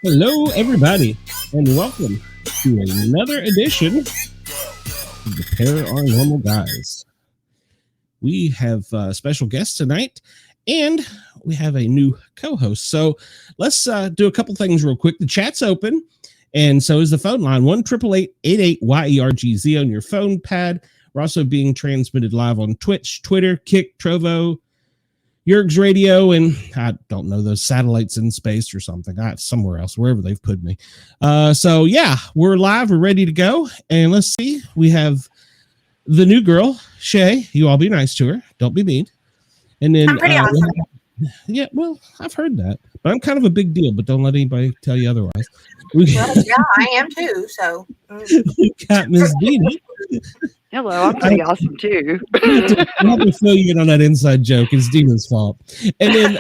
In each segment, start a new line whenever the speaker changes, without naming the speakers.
Hello, everybody, and welcome to another edition of the Para OR Normal Guyz. We have special guests tonight, and we have a new co-host. So let's do a couple things real quick. The chat's open, and so is the phone line, 1-888-88-YERGZ on your phone pad. We're also being transmitted live on Twitch, Twitter, Kick, Trovo, Yerg's Radio, and I don't know, those satellites in space or something. Somewhere else, wherever they've put me. So yeah, we're live. We're ready to go. And let's see. We have the new girl, Shay. You all be nice to her. Don't be mean. And then
I'm pretty awesome.
Yeah, well, I've heard that, but I'm kind of a big deal. But don't let anybody tell you otherwise.
Well, yeah, I am too. So
we got Miss Dina.
Hello, I'm pretty awesome too.
I have to fill you in on that inside joke. It's Dina's fault. And then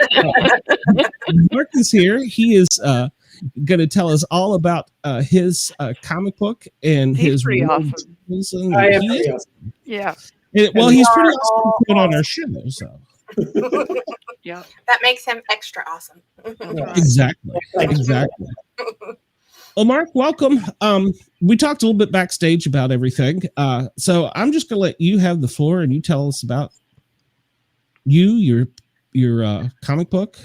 Mark is here. He is going to tell us all about his comic book and
He's
his
pretty awesome.
I am pretty awesome.
Yeah.
Well, he's pretty awesome to put on our show. So
Yeah.
That makes him extra awesome.
exactly. Well, Mark, welcome. We talked a little bit backstage about everything. So I'm just going to let you have the floor and you tell us about your comic book.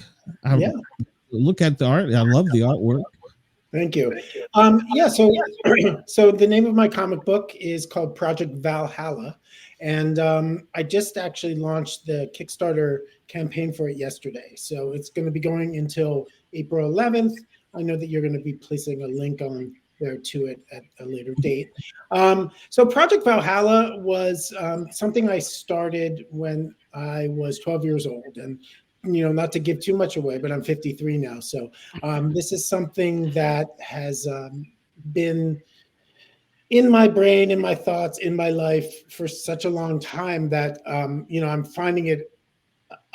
Look at the art. I love the artwork.
Thank you. So the name of my comic book is called Project Valhalla. And I just actually launched the Kickstarter campaign for it yesterday. So it's going to be going until April 11th. I know that you're going to be placing a link on there to it at a later date. So Project Valhalla was something I started when I was 12 years old. And, you know, not to give too much away, but I'm 53 now. So this is something that has been in my brain, in my thoughts, in my life for such a long time that, you know, I'm finding it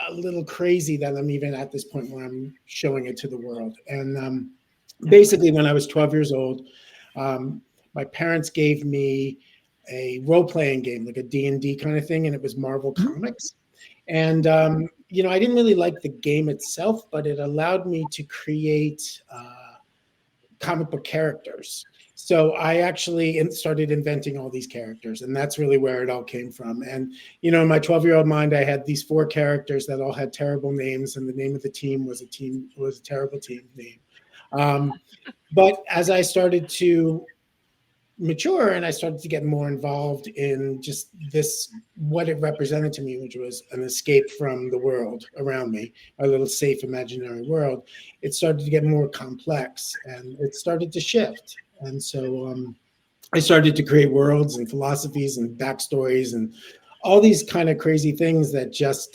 a little crazy that I'm even at this point where I'm showing it to the world. And basically, when I was 12 years old, my parents gave me a role-playing game, like a D&D kind of thing, and it was Marvel Comics. And, you know, I didn't really like the game itself, but it allowed me to create comic book characters. So I actually started inventing all these characters, and that's really where it all came from. And, you know, in my 12-year-old mind, I had these 4 characters that all had terrible names, and the name of the team was a terrible team name. But as I started to mature and I started to get more involved in just this, what it represented to me, which was an escape from the world around me, a little safe imaginary world, it started to get more complex and it started to shift. And so I started to create worlds and philosophies and backstories and all these kind of crazy things that just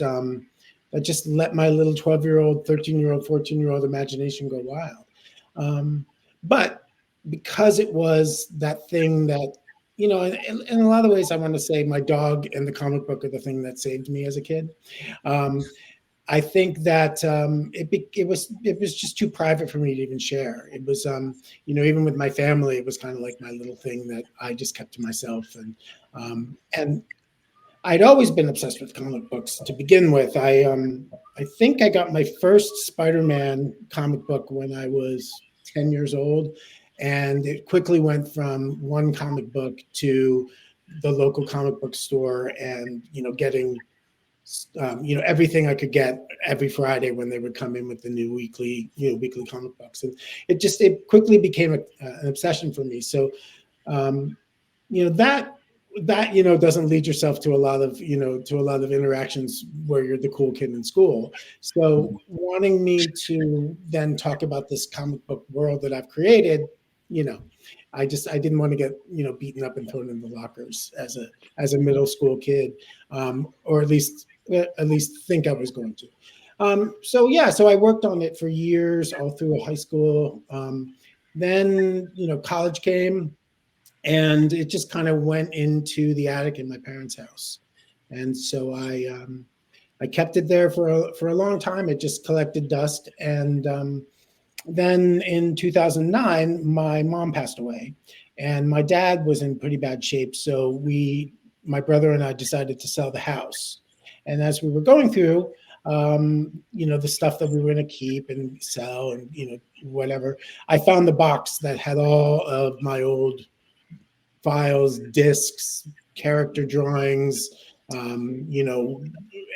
let my little 12-year-old, 13-year-old, 14-year-old imagination go wild. But because it was that thing that, you know, in a lot of ways, I want to say my dog and the comic book are the thing that saved me as a kid. I think that it was just too private for me to even share. It was, you know, even with my family, it was kind of like my little thing that I just kept to myself. And I'd always been obsessed with comic books to begin with. I think I got my first Spider-Man comic book when I was 10 years old, and it quickly went from one comic book to the local comic book store and, you know, getting you know, everything I could get every Friday when they would come in with the new weekly comic books. And it quickly became an obsession for me. So, you know, that, you know, doesn't lead yourself to a lot of interactions where you're the cool kid in school. So wanting me to then talk about this comic book world that I've created, you know, I didn't want to get, you know, beaten up and thrown in the lockers as a middle school kid, or at least think I was going to. So I worked on it for years, all through high school. Then college came, and it just kind of went into the attic in my parents' house, and so I kept it there for a long time. It just collected dust, and then in 2009, my mom passed away, and my dad was in pretty bad shape. So my brother and I decided to sell the house. And as we were going through, the stuff that we were going to keep and sell and, whatever, I found the box that had all of my old files, discs, character drawings,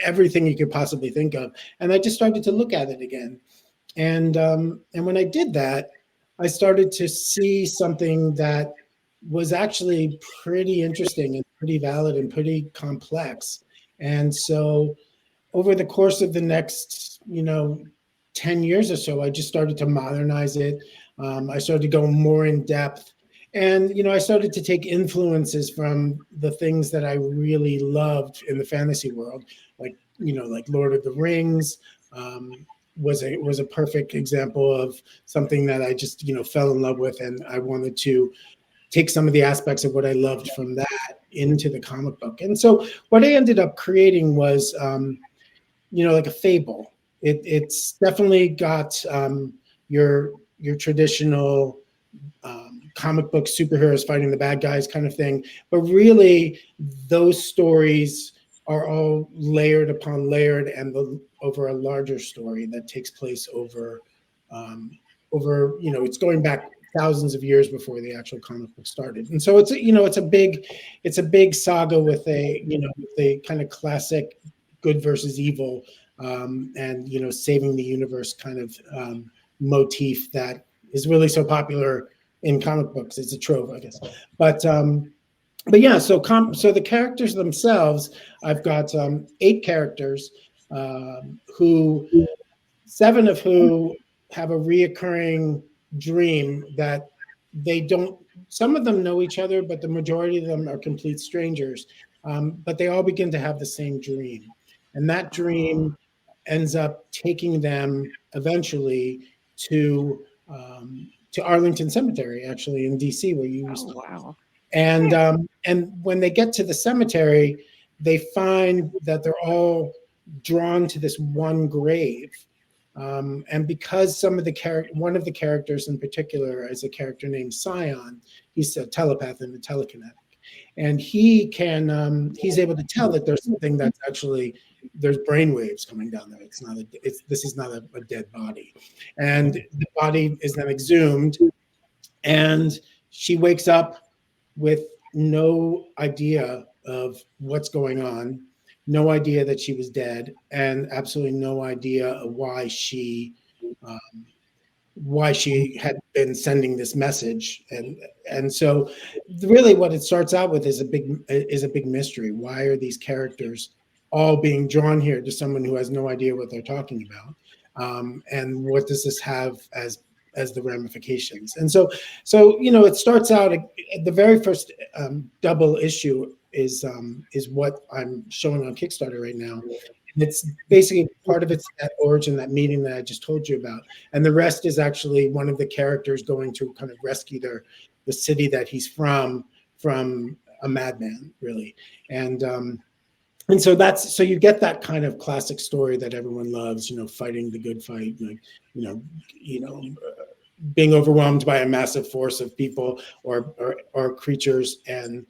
everything you could possibly think of. And I just started to look at it again. And when I did that, I started to see something that was actually pretty interesting and pretty valid and pretty complex. And so over the course of the next, 10 years or so, I just started to modernize it. I started to go more in depth. And, I started to take influences from the things that I really loved in the fantasy world, like Lord of the Rings, was a perfect example of something that I just fell in love with, and I wanted to take some of the aspects of what I loved from that into the comic book. And so what I ended up creating was like a fable. It's definitely got your traditional comic book superheroes fighting the bad guys kind of thing, but really those stories are all layered upon layered and over a larger story that takes place over it's going back thousands of years before the actual comic book started. And so it's a big saga with a kind of classic good versus evil, and saving the universe kind of motif that is really so popular in comic books. It's a trope, I guess. But yeah, so the characters themselves, I've got 8 characters, who 7 of who have a reoccurring dream that they don't. Some of them know each other, but the majority of them are complete strangers. But they all begin to have the same dream, and that dream ends up taking them eventually to Arlington Cemetery, actually in DC, where you used to.
Wow.
And when they get to the cemetery, they find that they're all drawn to this one grave. And because one of the characters in particular is a character named Scion, he's a telepath and a telekinetic. And he's able to tell that there's something that's actually, there's brainwaves coming down there. This is not a dead body. And the body is then exhumed, and she wakes up with no idea of what's going on, no idea that she was dead, and absolutely no idea of why she had been sending this message. And so really what it starts out with is a big mystery. Why are these characters all being drawn here to someone who has no idea what they're talking about? And what does this have as the ramifications? And so it starts out at the very first double issue is what I'm showing on Kickstarter right now. And it's basically part of it's that origin, that meeting that I just told you about, and the rest is actually one of the characters going to kind of rescue the city that he's from a madman, really. And so you get that kind of classic story that everyone loves, fighting the good fight, being overwhelmed by a massive force of people or creatures, and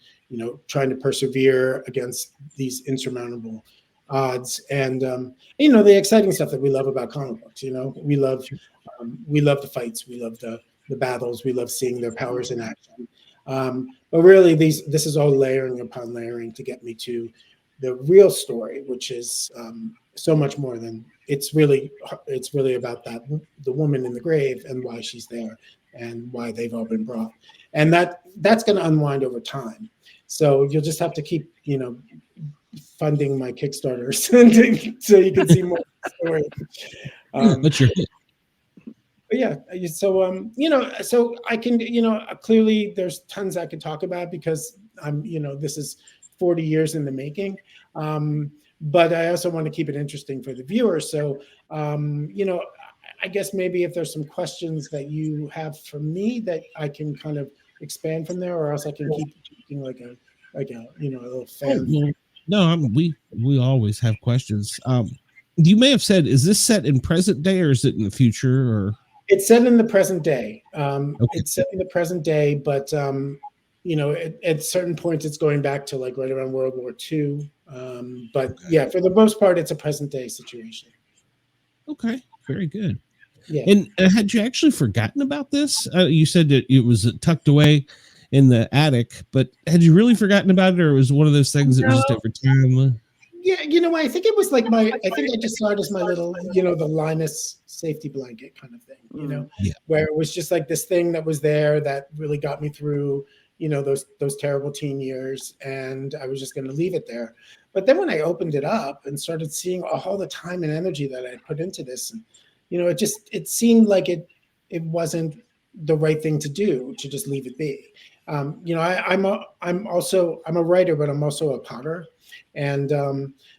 trying to persevere against these insurmountable odds. And the exciting stuff that we love about comic books. We love the fights, we love the battles, we love seeing their powers in action. But really, this is all layering upon layering to get me to the real story, which is so much more than it's really about the woman in the grave and why she's there and why they've all been brought, and that's going to unwind over time. So you'll just have to keep funding my Kickstarters so you can see more of the story.
That's your
But yeah, so I can, clearly there's tons I could talk about because this is 40 years in the making. But I also want to keep it interesting for the viewer. So, I guess maybe if there's some questions that you have for me that I can kind of expand from there, or else I can keep talking like a little fan.
Well, no, we always have questions. You may have said, is this set in present day or is it in the future? Or
it's set in the present day.
Okay.
It's set in the present day, but at certain points it's going back to like right around World War II. But yeah, for the most part, it's a present day situation.
Okay, very good.
Yeah.
And had you actually forgotten about this? You said that it was tucked away in the attic, but had you really forgotten about it, or was it one of those things that was just every time?
Yeah, I think it was like I think I just saw it as my little, the Linus safety blanket kind of thing, where it was just like this thing that was there that really got me through, those terrible teen years, and I was just going to leave it there. But then when I opened it up and started seeing all the time and energy that I put into this, and it seemed like it wasn't the right thing to do, to just leave it be. I'm a writer, but I'm also a potter. And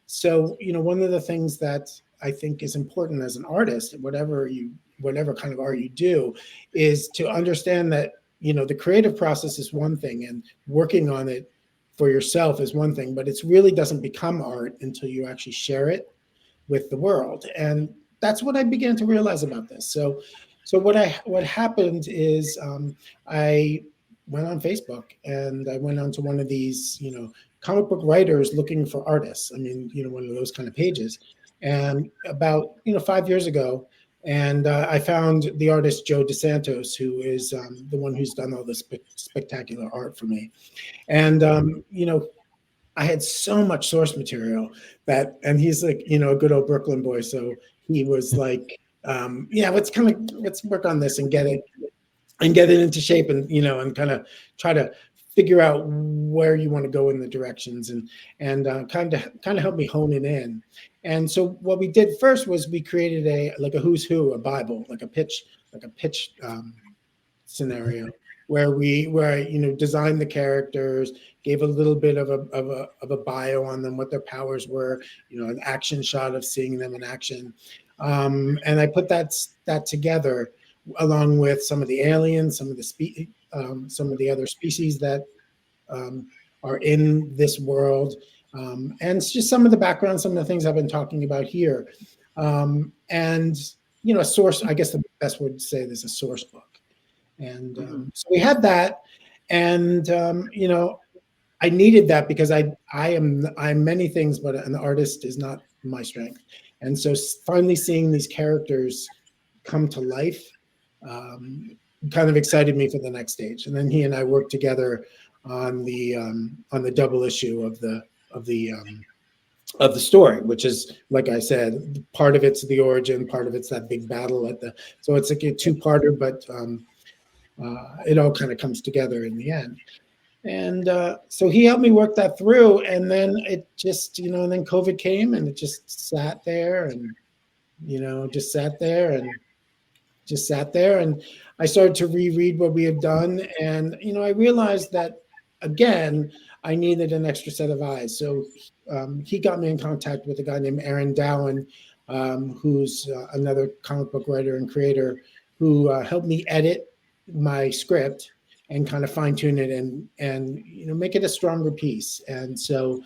so, one of the things that I think is important as an artist, whatever kind of art you do, is to understand that, the creative process is one thing and working on it for yourself is one thing, but it really doesn't become art until you actually share it with the world. And that's what I began to realize about this. So what happened is I went on Facebook and I went onto one of these, comic book writers looking for artists. I mean, one of those kind of pages. And about, 5 years ago, and I found the artist Joe DeSantos, who is the one who's done all this spectacular art for me. And, I had so much source material and he's like, a good old Brooklyn boy. So he was like, let's work on this and get it into shape and, and kind of try to figure out where you want to go in the directions and kind of help me hone it in. And so what we did first was we created a who's who, a Bible, like a pitch scenario where I designed the characters, gave a little bit of a bio on them, what their powers were, an action shot of seeing them in action. And I put that together along with some of the aliens, some of the other species that are in this world, and it's just some of the background, some of the things I've been talking about here, and a source. I guess the best word to say this is a source book, and so we had that, and I needed that because I'm many things, but an artist is not my strength, and so finally seeing these characters come to life kind of excited me for the next stage. And then he and I worked together on the double issue of the story, which is, like I said, part of it's the origin, part of it's that big battle so it's like a two-parter, but it all kind of comes together in the end. And so he helped me work that through, and then it just, and then COVID came and it just sat there and and I started to reread what we had done, and I realized that again I needed an extra set of eyes. So he got me in contact with a guy named Aaron Dowan, who's another comic book writer and creator, who helped me edit my script and kind of fine tune it and make it a stronger piece. And so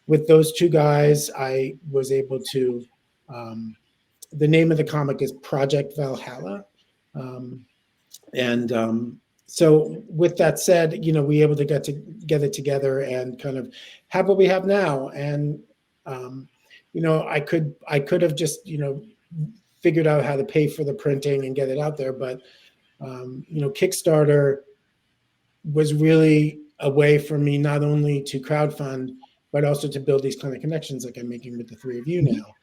with those two guys, I was able to. The name of the comic is Project Valhalla. So with that said, we were able to get it together and kind of have what we have now. And, I could have just, figured out how to pay for the printing and get it out there. But, Kickstarter was really a way for me not only to crowdfund, but also to build these kind of connections like I'm making with the three of you now.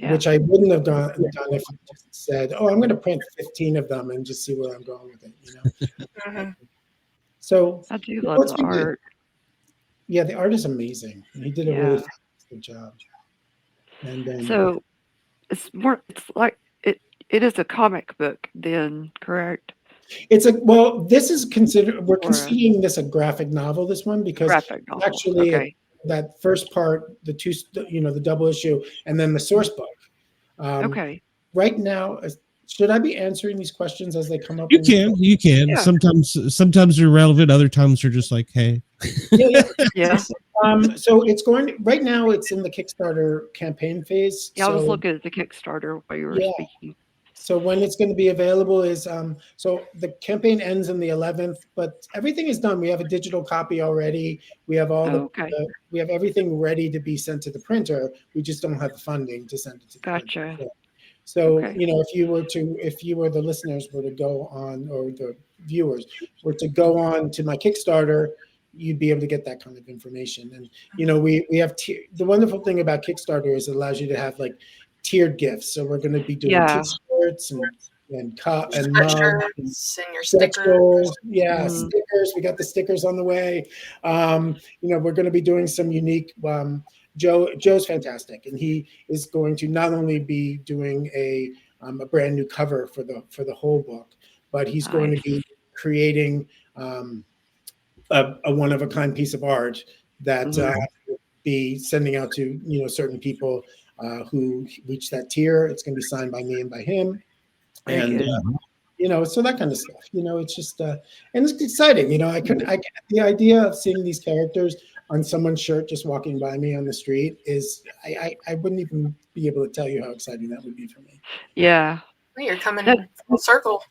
Which I wouldn't have done if I just said, "Oh, I'm going to print 15 of them and just see where I'm going with it." So
I do love the art.
Yeah, the art is amazing. He did a really fantastic job. And
so it's like it is a comic book then, correct?
This is considered, we're considering this a graphic novel, this one, because actually that first part, the two, the double issue, and then the source book.
Okay.
Right now, should I be answering these questions as they come up?
You can.
Yeah.
Sometimes they're relevant. Other times they're just like, hey.
Yeah.
Yeah.
So it's right now. It's in the Kickstarter campaign phase.
Yeah, I was
So,
looking at the Kickstarter while you were
Yeah.
speaking.
So when it's going to be available is so the campaign ends on the 11th, but everything is done. We have a digital copy already. We have all
Okay.
we have everything ready to be sent to the printer. We just don't have the funding to send it to the
Gotcha.
printer. So
Okay.
if the listeners were to go on, or the viewers were to go on to my Kickstarter, you'd be able to get that kind of information. And we have the wonderful thing about Kickstarter is it allows you to have like tiered gifts. So we're going to be doing
Yeah.
T-shirts and mugs and
Sweatshirts and your
stretch
stickers.
goals. Yeah,
Mhm.
stickers. We got the stickers on the way. We're going to be doing some unique. Joe's fantastic, and he is going to not only be doing a brand new cover for the whole book, but he's going to
Nice.
be creating a one of a kind piece of art that will be sending out to certain people who reach that tier. It's going to be signed by me and by him,
Very
and
good.
so that kind of stuff. It's just and it's exciting. The idea of seeing these characters on someone's shirt just walking by me on the street is I wouldn't even be able to tell you how exciting that would be for me.
Yeah.
You're coming full circle.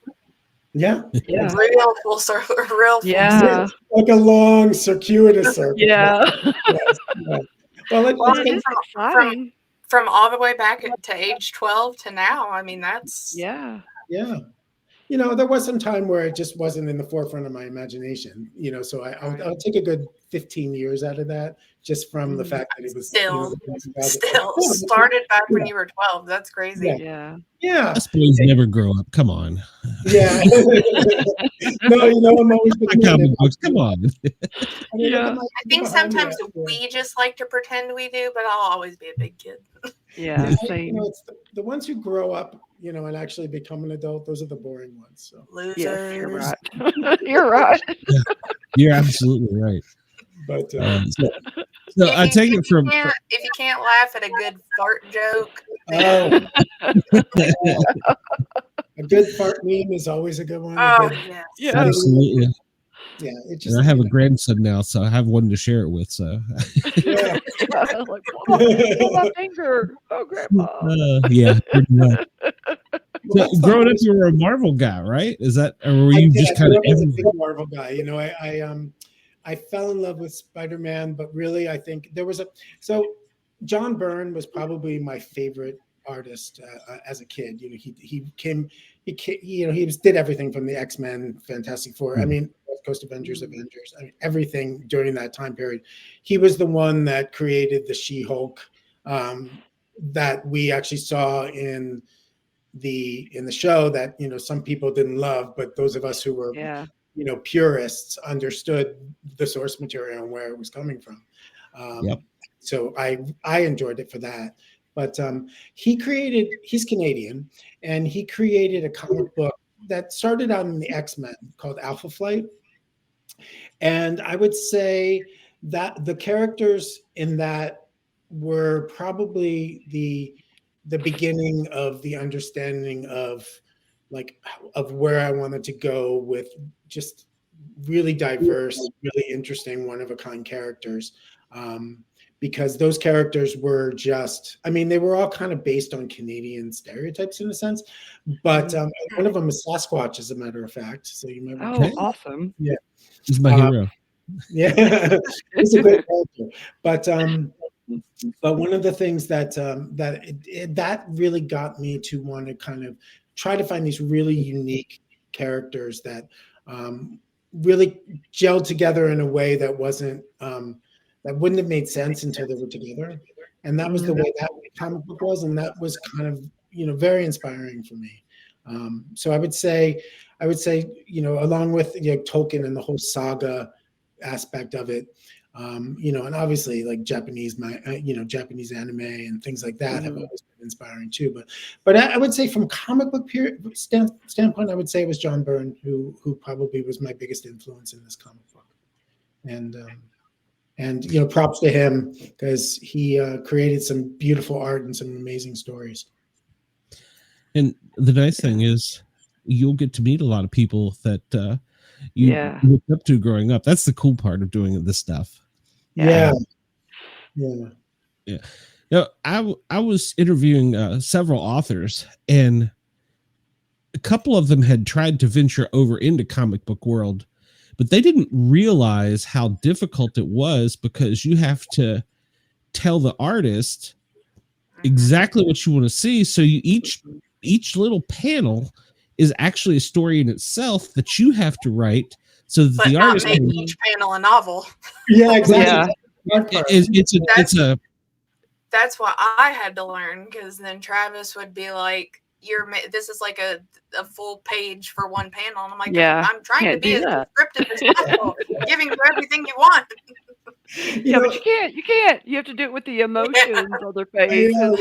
Yeah.
Yeah.
Real full circle. Real full
Yeah.
circle.
Like a long circuitous circle.
Yeah.
Yes, yeah. Well,
Well, it is exciting.
From all the way back to age 12 to now. I mean, that's
Yeah.
Yeah. There was some time where it just wasn't in the forefront of my imagination, so I'll take a good 15 years out of that, just from the fact that it was
still started back when you were 12. That's crazy.
Yeah.
Yeah.
Us boys never grow up. Come on.
Yeah. No, I'm always
Comic books. Come on.
Yeah.
I think sometimes we just like to pretend we do, but I'll always be a big kid.
Yeah. Same.
It's the ones who grow up, and actually become an adult. Those are the boring ones. So.
Losers.
Yes, you're right. You're right.
You're absolutely right.
But
so I take it from
if you can't laugh at a good fart joke,
a good fart meme is always a good one.
oh
Yeah.
Yeah.
absolutely.
Yeah,
And I have a grandson now, so I have one to share it with. So
Yeah.
Like, oh, my finger. Oh, grandpa.
yeah, pretty much. So, growing up, you were a Marvel guy, right? Is that, or were you just kind of
a big Marvel guy? I fell in love with Spider-Man, but really, I think there was John Byrne was probably my favorite artist as a kid. He did everything from the X-Men, Fantastic Four. I mean, West Coast Avengers. I mean, everything during that time period. He was the one that created the She-Hulk that we actually saw in the show that some people didn't love, but those of us who were purists understood the source material and where it was coming from. So I enjoyed it for that. But he's Canadian, and he created a comic book that started out in the X-Men called Alpha Flight. And I would say that the characters in that were probably the beginning of the understanding of where I wanted to go with just really diverse, really interesting, one-of-a-kind characters. Because those characters were they were all kind of based on Canadian stereotypes in a sense. But one of them is Sasquatch, as a matter of fact. So you might
awesome.
Yeah.
He's my hero.
Yeah, he's a great character. But one of the things that that really got me to want to kind of try to find these really unique characters that really gelled together in a way that wasn't that wouldn't have made sense until they were together. And that was the way that comic book was, and that was kind of very inspiring for me. So I would say along with Tolkien and the whole saga aspect of it, and obviously like Japanese Japanese anime and things like that have always been inspiring too. But I would say from comic book standpoint, I would say it was John Byrne who probably was my biggest influence in this comic book. And And props to him because he created some beautiful art and some amazing stories.
And the nice thing is you'll get to meet a lot of people that you looked up to growing up. That's the cool part of doing this stuff.
Yeah.
I was interviewing several authors, and a couple of them had tried to venture over into comic book world, but they didn't realize how difficult it was, because you have to tell the artist exactly what you want to see. So each little panel is actually a story in itself that you have to write, so that the artist
make each panel a novel.
Yeah, exactly.
Yeah.
That's what I had to learn, because then Travis would be like, this is like a full page for one panel. And I'm like, I'm trying to be as descriptive as possible, giving you everything you want.
But you can't. You have to do it with the emotions on their face and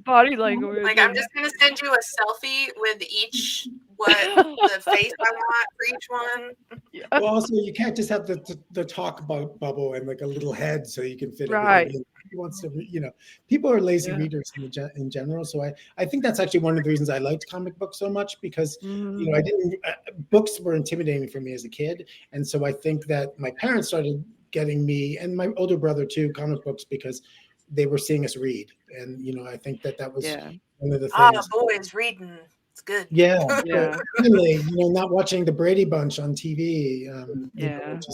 body language.
Like, I'm just gonna send you a selfie with the face I want for each one.
Well, also, you can't just have the talk bubble and like a little head so you can fit
right.
He wants to, people are lazy readers in general. So I think that's actually one of the reasons I liked comic books so much, because I didn't books were intimidating for me as a kid, and so I think that my parents started getting me and my older brother too comic books because they were seeing us read, and I think that was one of the things.
Boys reading. It's good.
Really, not watching the Brady Bunch on TV.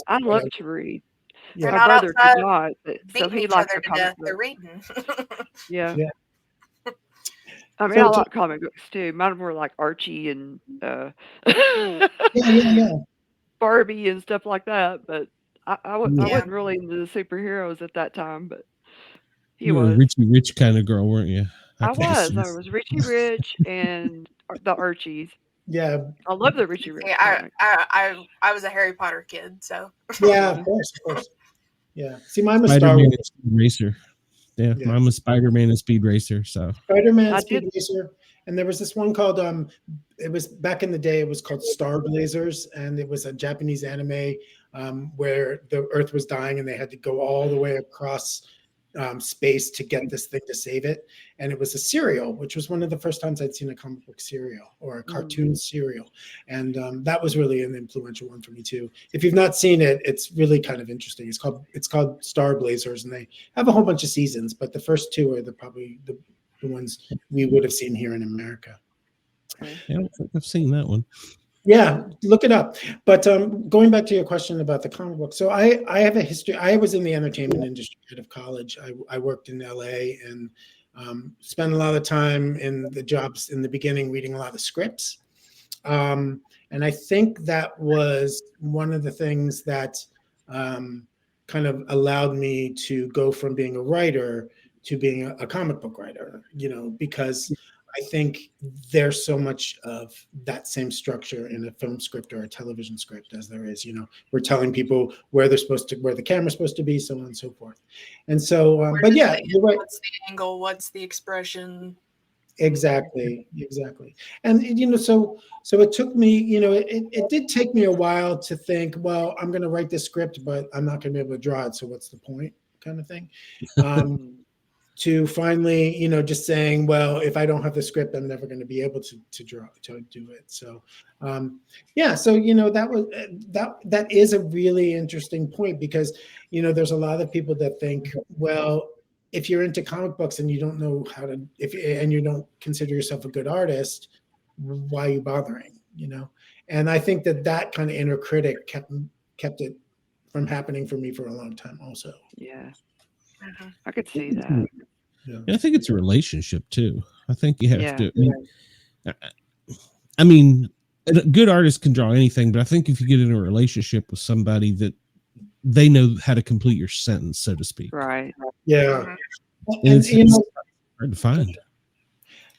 I love to read.
They're
My
not
brother
outside
did not, so he likes the comic books.
They're reading.
I mean, I like comic books too. Mine were like Archie and Barbie and stuff like that. But I wasn't really into the superheroes at that time. But
you were a Richie Rich kind of girl, weren't you?
I was Richie Rich and the Archies.
Yeah,
I love the Richie Rich.
I was a Harry Potter kid, so
of course. Yeah, see, mine was Star Wars
Racer. Yeah, mine was Spider-Man and Speed Racer. So
Spider-Man, Speed Racer, and there was this one called it was back in the day. It was called Star Blazers, and it was a Japanese anime where the Earth was dying, and they had to go all the way across space to get this thing to save it. And it was a serial, which was one of the first times I'd seen a comic book serial or a cartoon serial. And that was really an influential one for me too. If you've not seen it, it's really kind of interesting. It's called Star Blazers, and they have a whole bunch of seasons, but the first two are probably the ones we would have seen here in America.
Yeah, I don't think I've seen that one.
Yeah, look it up. But going back to your question about the comic book, so I have a history. I was in the entertainment industry out of college. I worked in LA and spent a lot of time in the jobs in the beginning reading a lot of scripts. And I think that was one of the things that kind of allowed me to go from being a writer to being a comic book writer, because I think there's so much of that same structure in a film script or a television script as there is, we're telling people where the camera's supposed to be, so on and so forth. And so, but yeah, you're right.
What's the angle? What's the expression?
Exactly. And, so it took me, it did take me a while to think, well, I'm going to write this script, but I'm not going to be able to draw it. So what's the point, kind of thing. To finally, just saying, well, if I don't have the script, I'm never going to be able to draw, to do it. So, that is a really interesting point, because, there's a lot of people that think, well, if you're into comic books and you don't know how to, and you don't consider yourself a good artist, why are you bothering, And I think that kind of inner critic kept it from happening for me for a long time also.
Yeah. I could see that.
Yeah. I think it's a relationship too. I think you have to. I mean, a good artist can draw anything, but I think if you get in a relationship with somebody that they know how to complete your sentence, so to speak.
Right.
Yeah.
And it's hard to find.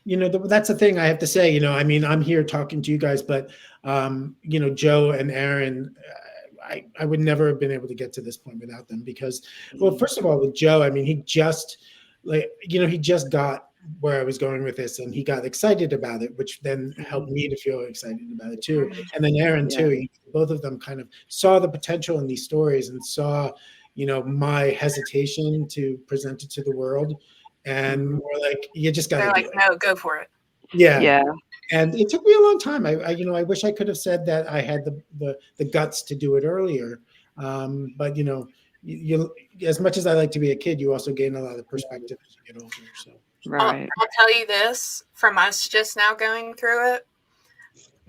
That's the thing I have to say. I mean, I'm here talking to you guys, but Joe and Aaron. I would never have been able to get to this point without them, because, well, first of all, with Joe, I mean, he just got where I was going with this, and he got excited about it, which then helped me to feel excited about it too. And then Aaron too, both of them kind of saw the potential in these stories and saw, my hesitation to present it to the world, and more like, you just got to do it.
No, go for it.
Yeah. And it took me a long time. I wish I could have said that I had the guts to do it earlier. But you as much as I like to be a kid, you also gain a lot of perspective as you get older. So
Right.
I'll tell you this from us just now going through it,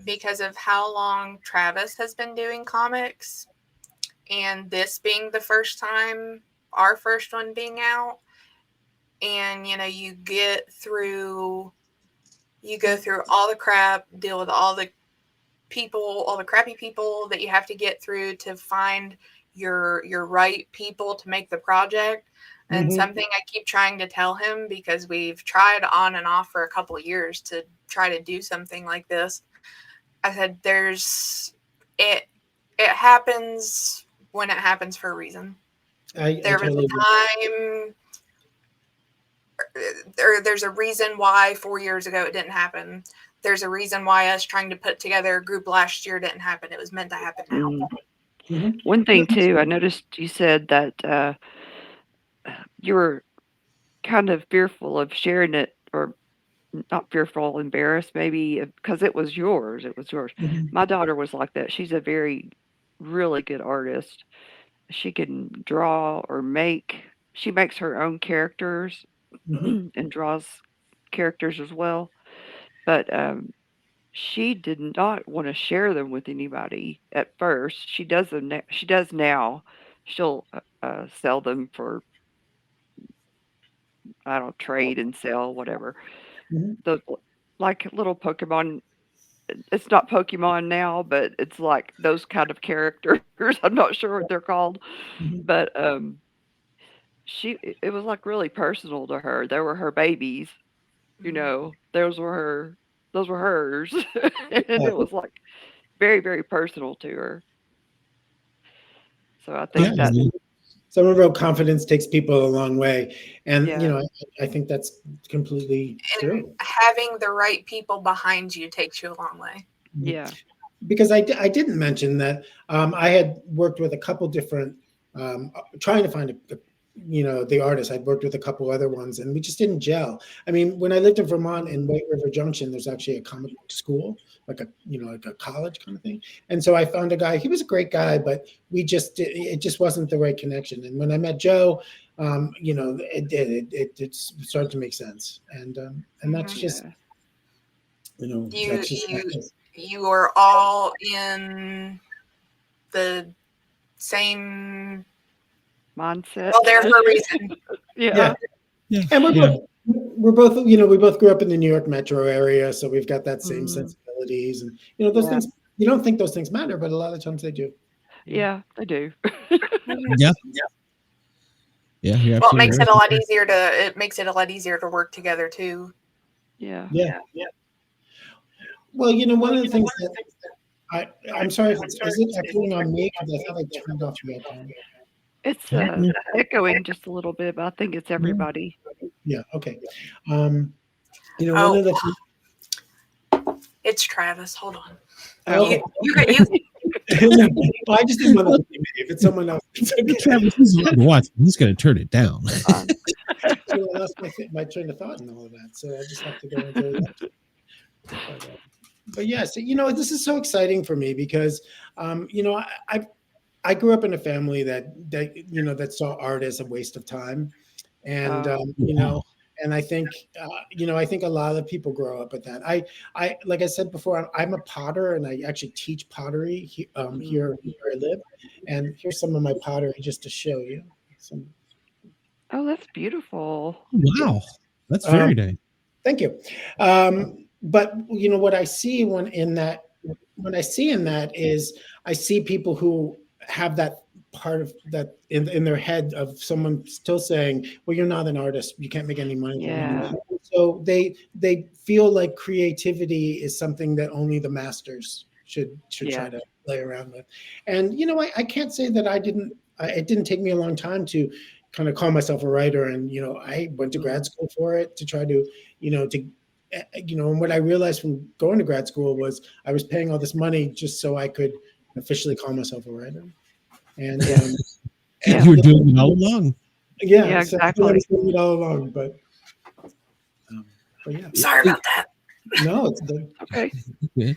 because of how long Travis has been doing comics, and this being the first time, our first one being out, and you go through all the crap, deal with all the people, all the crappy people that you have to get through to find your right people to make the project. And something I keep trying to tell him, because we've tried on and off for a couple of years to try to do something like this, I said, it happens when it happens for a reason. There was a time, there's a reason why 4 years ago it didn't happen. There's a reason why us trying to put together a group last year didn't happen. It was meant to happen now.
One thing too, I noticed you said that you were kind of fearful of sharing it, or not fearful, embarrassed maybe, because it was yours. My daughter was like that. She's a really good artist. She can draw or she makes her own characters and draws characters as well. But she did not want to share them with anybody at first. She does now. She'll sell them for, I don't know, trade and sell, whatever. The like little Pokemon. It's not Pokemon now, but it's like those kind of characters. I'm not sure what they're called, but it was like really personal to her. They were her babies, those were hers, and it was like very, very personal to her. So I think that
some real confidence takes people a long way, and I think that's completely true.
Having the right people behind you takes you a long way.
Yeah,
because I didn't mention that I had worked with a couple different trying to find the artist. I'd worked with a couple other ones, and we just didn't gel. I mean, when I lived in Vermont in White River Junction, there's actually a comic book school, like a college kind of thing. And so I found a guy. He was a great guy, but it just wasn't the right connection. And when I met Joe, it started to make sense. And that's just
you are all in the same
mindset.
Well, there for a reason.
Yeah.
And we're both we both grew up in the New York metro area, so we've got that same sensibilities, and those things. You don't think those things matter, but a lot of times they do.
Yeah, they do.
Yeah.
Well, it makes it a lot easier to work together too.
Yeah.
Well, one of the things that I'm sorry, is it echoing on me? Because I thought I turned off the echo.
It's echoing just a little bit, but I think it's everybody.
Yeah. Okay. One of the.
It's Travis. Hold on.
Oh.
You.
I just didn't want to. If it's someone else,
Travis is watching. He's going to turn it down.
So I lost my train of thought and all of that. So I just have to go into that. But yes, this is so exciting for me because, I grew up in a family that saw art as a waste of time, and and I think I think a lot of people grow up with that. I like I said before, I'm a potter, and I actually teach pottery here where I live. And here's some of my pottery just to show you.
Oh, that's beautiful!
Wow, that's very nice.
Thank you. But what I see in that is I see people who have that part of that in their head of someone still saying, well, you're not an artist, you can't make any money.
Yeah.
So they feel like creativity is something that only the masters should try to play around with. And I can't say that it didn't take me a long time to kind of call myself a writer, and I went to grad school for it to try to and what I realized from going to grad school was I was paying all this money just so I could officially call myself a writer. And
And you were doing it all along.
Yeah,
exactly.
I was doing it all along, but yeah.
Sorry about that.
No, it's good.
Okay.
Yeah.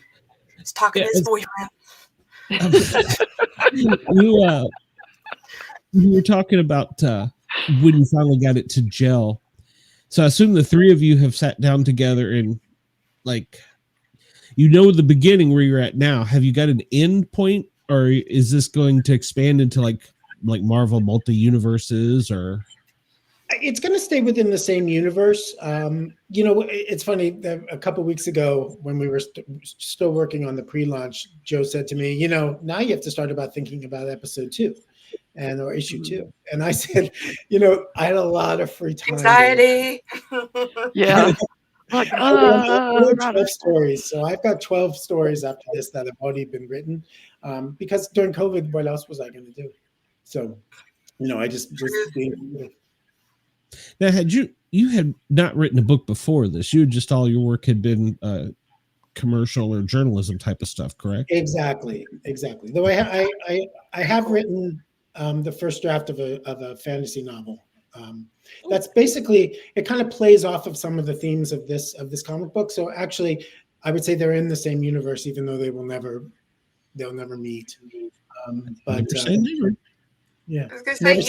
He's talking to his boyfriend.
You were talking about when you finally got it to gel. So I assume the three of you have sat down together and like, the beginning where you're at now. Have you got an end point, or is this going to expand into like Marvel multi-universes, or?
It's going to stay within the same universe. It's funny that a couple of weeks ago when we were still working on the pre-launch, Joe said to me, now you have to start thinking about episode 2 or issue 2. And I said, I had a lot of free time.
Anxiety.
Yeah. Like,
12 stories. So I've got 12 stories after this that have already been written. Because during COVID, what else was I going to do? So, I just was being.
Now, you had not written a book before this. You just all your work had been commercial or journalism type of stuff, correct?
Exactly. Though I have written the first draft of a fantasy novel. That's basically, it kind of plays off of some of the themes of this comic book. So actually, I would say they're in the same universe, even though they'll never meet. But yeah,
I was gonna say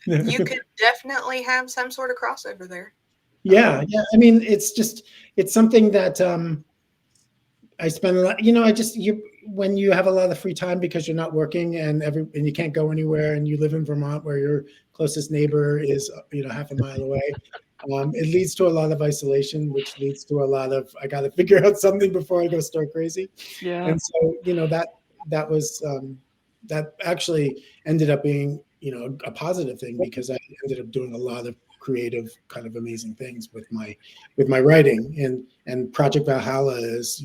you could definitely have some sort of crossover there.
Yeah. I mean, it's something that I spend a lot. When you have a lot of free time because you're not working and you can't go anywhere, and you live in Vermont where your closest neighbor is half a mile away, it leads to a lot of isolation, which leads to a lot of I got to figure out something before I go stir crazy.
Yeah.
And so that was that actually ended up being a positive thing, because I ended up doing a lot of creative kind of amazing things with my writing, and Project Valhalla is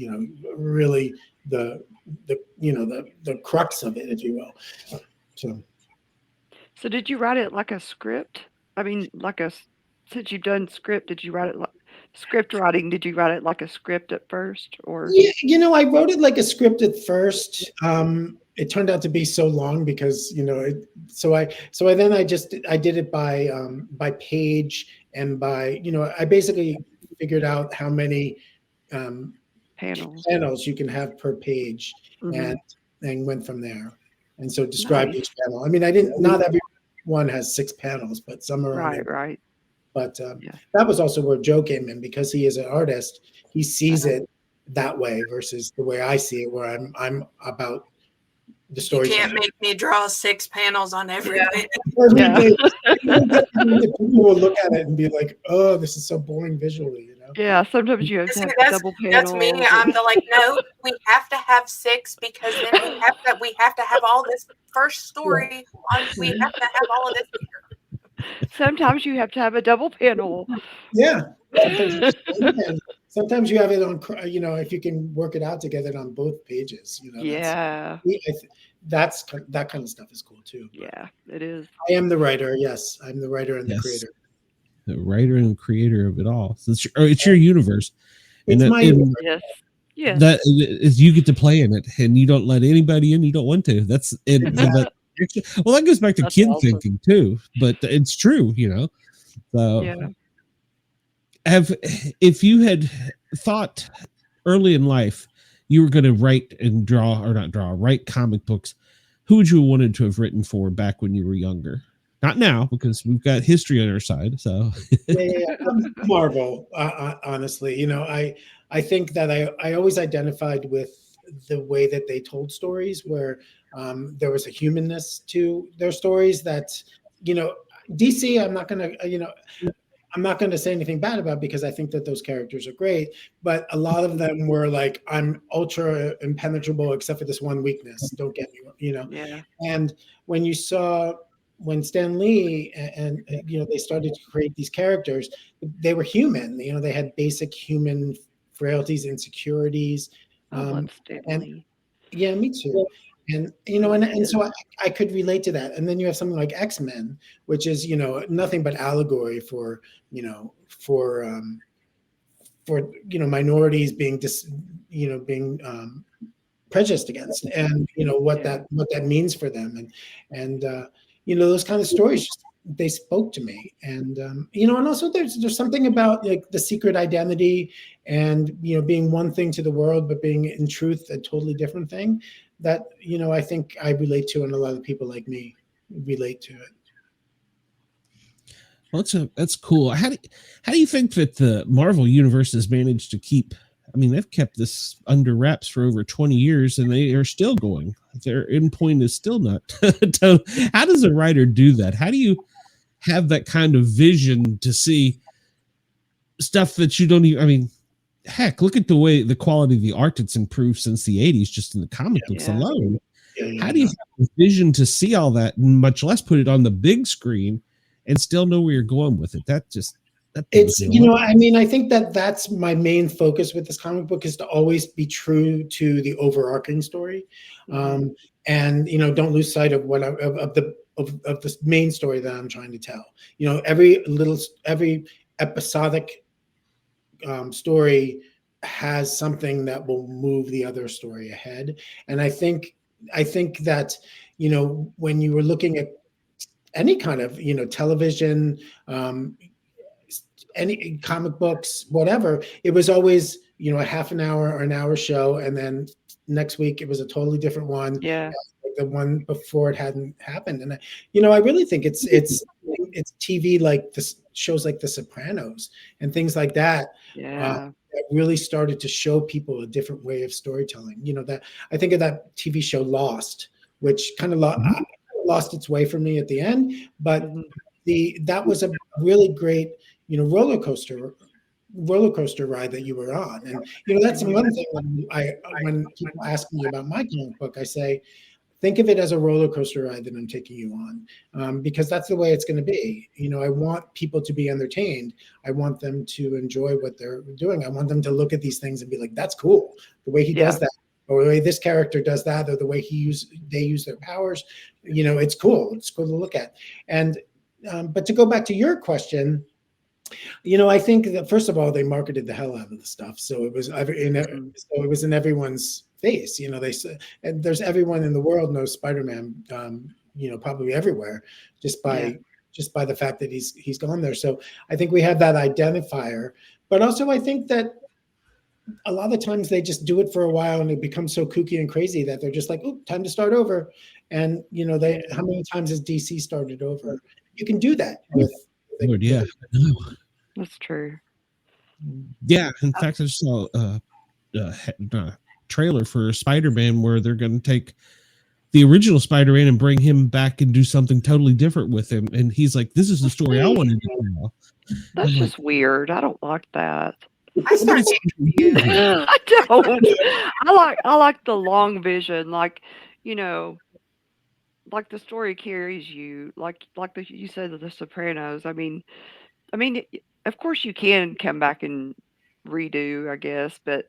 really the crux of it, if you will.
So did you write it like a script? I mean, since you've done script, did you write it like script writing? Did you write it like a script at first, or?
Yeah, I wrote it like a script at first. It turned out to be so long because I did it by page, and by I basically figured out how many panels you can have per page, and went from there, and so described each panel. I mean, not every one has 6 panels, but some are
right.
But that was also where Joe came in, because he is an artist. He sees it that way versus the way I see it, where I'm about the story.
You can't make me draw 6 panels on every page.
People will look at it and be like, "Oh, this is so boring visually,"
Yeah, sometimes you have to have a double panel.
That's me. I'm no, we have to have 6 because then we have to have all this first story. We have to have all of this here.
Sometimes you have to have a double panel.
Yeah. Sometimes you have it on, if you can work it out to get it on both pages.
Yeah.
That kind of stuff is cool too.
Yeah, it is.
I am the writer. Yes, I'm the writer and the creator.
The writer and creator of it all. So it's your universe.
It's my universe.
Yes.
That is, you get to play in it, and you don't let anybody in. You don't want to. That's it. Well, that goes back to kid thinking too, but it's true, So, if you had thought early in life you were going to write and write comic books, who would you have wanted to have written for back when you were younger? Not now, because we've got history on our side. So,
Marvel. Honestly, I think that I always identified with the way that they told stories, where there was a humanness to their stories that, DC, I'm not going to say anything bad about, because I think that those characters are great, but a lot of them were like, I'm ultra impenetrable except for this one weakness. Don't get me,
Yeah.
And when Stan Lee and they started to create these characters, they were human. They had basic human frailties, insecurities.
Stan Lee.
Yeah, me too. And and so I could relate to that. And then you have something like X-Men, which is nothing but allegory for minorities being prejudiced against, and what that means for them, and those kind of stories, they spoke to me. And, and also there's something about like the secret identity and, being one thing to the world, but being in truth a totally different thing that, I think I relate to, and a lot of people like me relate to it.
Well, that's cool. How do you think that the Marvel universe has managed to keep? I mean, they've kept this under wraps for over 20 years, and they are still going. Their endpoint is still not. How does a writer do that? How do you have that kind of vision to see stuff that you don't even? I mean, heck, look at the quality of the art that's improved since the 80s, just in the comic books alone. How do you have the vision to see all that, and much less put it on the big screen and still know where you're going with it?
It's, I mean, I think that's my main focus with this comic book, is to always be true to the overarching story. And, don't lose sight of what of the main story that I'm trying to tell. Every episodic story has something that will move the other story ahead. And I think that, when you were looking at any kind of, television, any comic books, whatever, it was always, a half an hour or an hour show. And then next week it was a totally different one.
Yeah.
The one before it hadn't happened. And I really think it's TV, like this shows like The Sopranos and things like that.
Yeah.
That really started to show people a different way of storytelling. That I think of that TV show Lost, which kind of lost its way for me at the end, but that was a really great, roller coaster ride that you were on. And that's one thing when people ask me about my comic book, I say, think of it as a roller coaster ride that I'm taking you on, because that's the way it's going to be. I want people to be entertained. I want them to enjoy what they're doing. I want them to look at these things and be like, that's cool. The way he does that, or the way this character does that, or the way they use their powers, it's cool. It's cool to look at. And, but to go back to your question, I think that first of all, they marketed the hell out of the stuff. So it was in everyone's face. They said, and there's everyone in the world knows Spider-Man, probably everywhere, just by the fact that he's gone there. So I think we have that identifier, but also I think that a lot of times they just do it for a while and it becomes so kooky and crazy that they're just like, oh, time to start over. And how many times has DC started over? You can do that with
Lord, yeah.
That's true.
Yeah, in fact, I just saw a trailer for Spider-Man where they're going to take the original Spider-Man and bring him back and do something totally different with him. And he's like, "This is the story I wanted to tell."
That's just weird. I don't like that.
I start getting confused.
I don't. I like the long vision, like like the story carries you, like you said, The Sopranos. I mean, of course you can come back and redo, I guess, but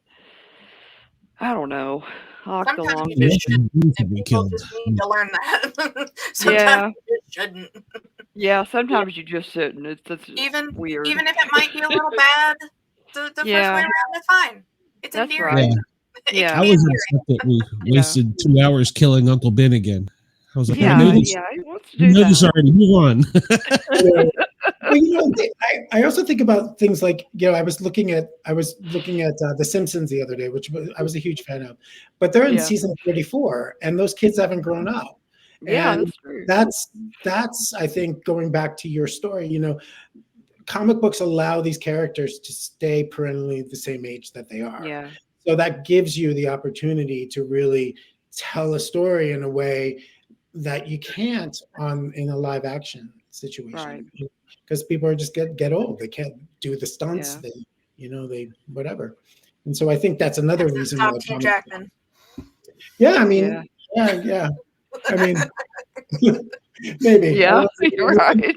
I don't know. I like the long vision.
People just need to learn that.
Sometimes
you shouldn't.
Yeah, sometimes you just shouldn't. It's
even
weird.
Even if it might be a little bad, the first way around is fine. It's endearing.
Right.
Yeah. I was upset that we wasted 2 hours killing Uncle Ben again. I was like, I know this already. Move on.
Well, I also think about things like, I was looking at The Simpsons the other day, which I was a huge fan of, but they're in season 34 and those kids haven't grown up.
Yeah,
and
that's true.
That's I think, going back to your story, comic books allow these characters to stay perennially the same age that they are.
Yeah.
So that gives you the opportunity to really tell a story in a way that you can't in a live action situation.
Right.
Because people are just get old. They can't do the stunts. They whatever. And so I think that's another reason why.
Jackman.
Yeah, I mean, yeah. I mean, maybe.
Yeah, you're right.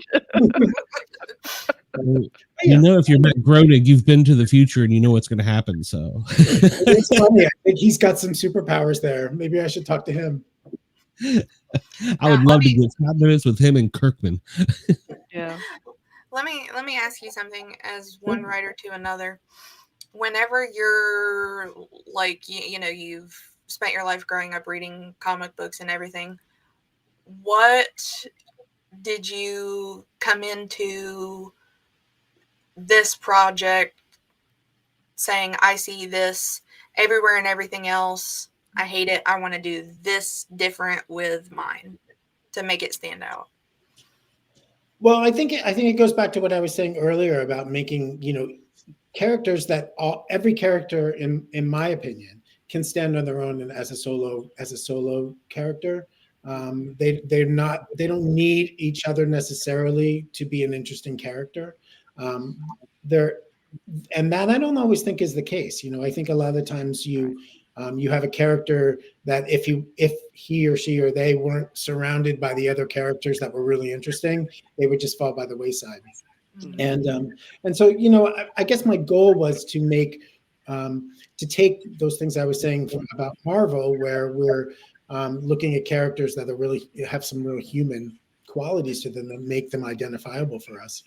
If you're Matt Groening, you've been to the future and you know what's going to happen. So
it's funny. I think he's got some superpowers there. Maybe I should talk to him.
I would love to get 5 minutes with him and Kirkman.
Yeah.
Let me ask you something as one writer to another. Whenever you're like, you've spent your life growing up reading comic books and everything, what did you come into this project saying, I see this everywhere and everything else, I hate it, I want to do this different with mine to make it stand out?
Well, I think it goes back to what I was saying earlier about making, characters that every character, in my opinion, can stand on their own and as a solo character. They don't need each other necessarily to be an interesting character. And that I don't always think is the case. I think a lot of the times you have a character that if he or she or they weren't surrounded by the other characters that were really interesting, they would just fall by the wayside. And so I guess my goal was to make to take those things I was saying about Marvel, where we're looking at characters that are really have some real human qualities to them that make them identifiable for us,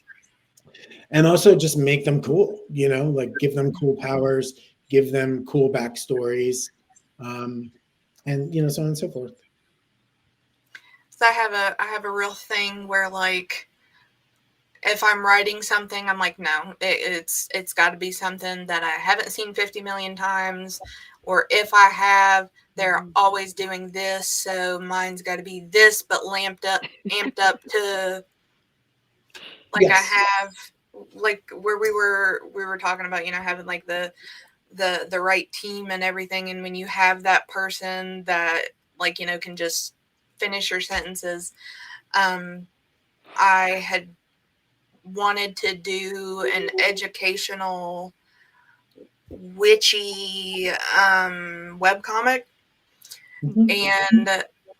and also just make them cool. Like give them cool powers, give them cool backstories, and so on and so forth.
So I have a real thing where, like, if I'm writing something, I'm like, no, it's got to be something that I haven't seen 50 million times, or if I have, they're always doing this, so mine's got to be this, but amped up to, like, yes. I have, like, where we were talking about, having like the right team and everything, and when you have that person that, like, can just finish your sentences, I had wanted to do an educational witchy webcomic. And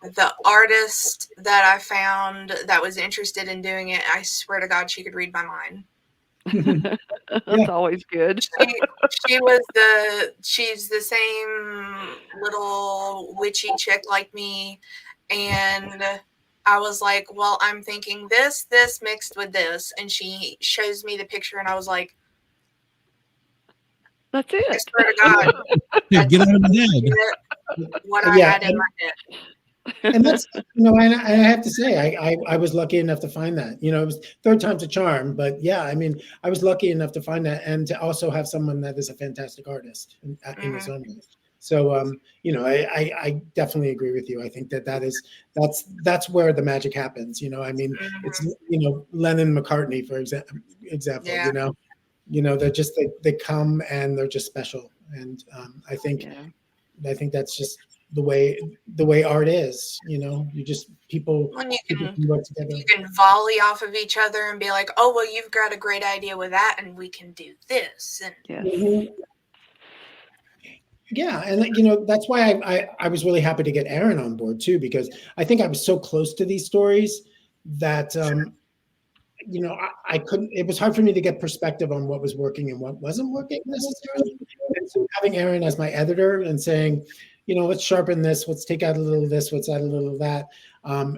the artist that I found that was interested in doing it, I swear to God, she could read my mind.
That's always good.
She's the same little witchy chick like me, and I was like, well, I'm thinking this mixed with this. And she shows me the picture, and I was like,
that's it.
I swear to God.
Get out of my
head. What I had in my head.
And that's, and I have to say, I was lucky enough to find that. It was third time's a charm. But yeah, I mean, I was lucky enough to find that, and to also have someone that is a fantastic artist in his own way. So, I definitely agree with you. I think that's where the magic happens. I mean, it's, Lennon McCartney, for example, they're just, they come and they're just special. And I think that's just the way art is. You just people work together.
You can volley off of each other and be like, oh, well, you've got a great idea with that, and we can do this. And
yeah, and that's why I was really happy to get Aaron on board too, because I think I was so close to these stories that I couldn't. It was hard for me to get perspective on what was working and what wasn't working necessarily. And so having Aaron as my editor and saying, let's sharpen this, let's take out a little of this, let's add a little of that,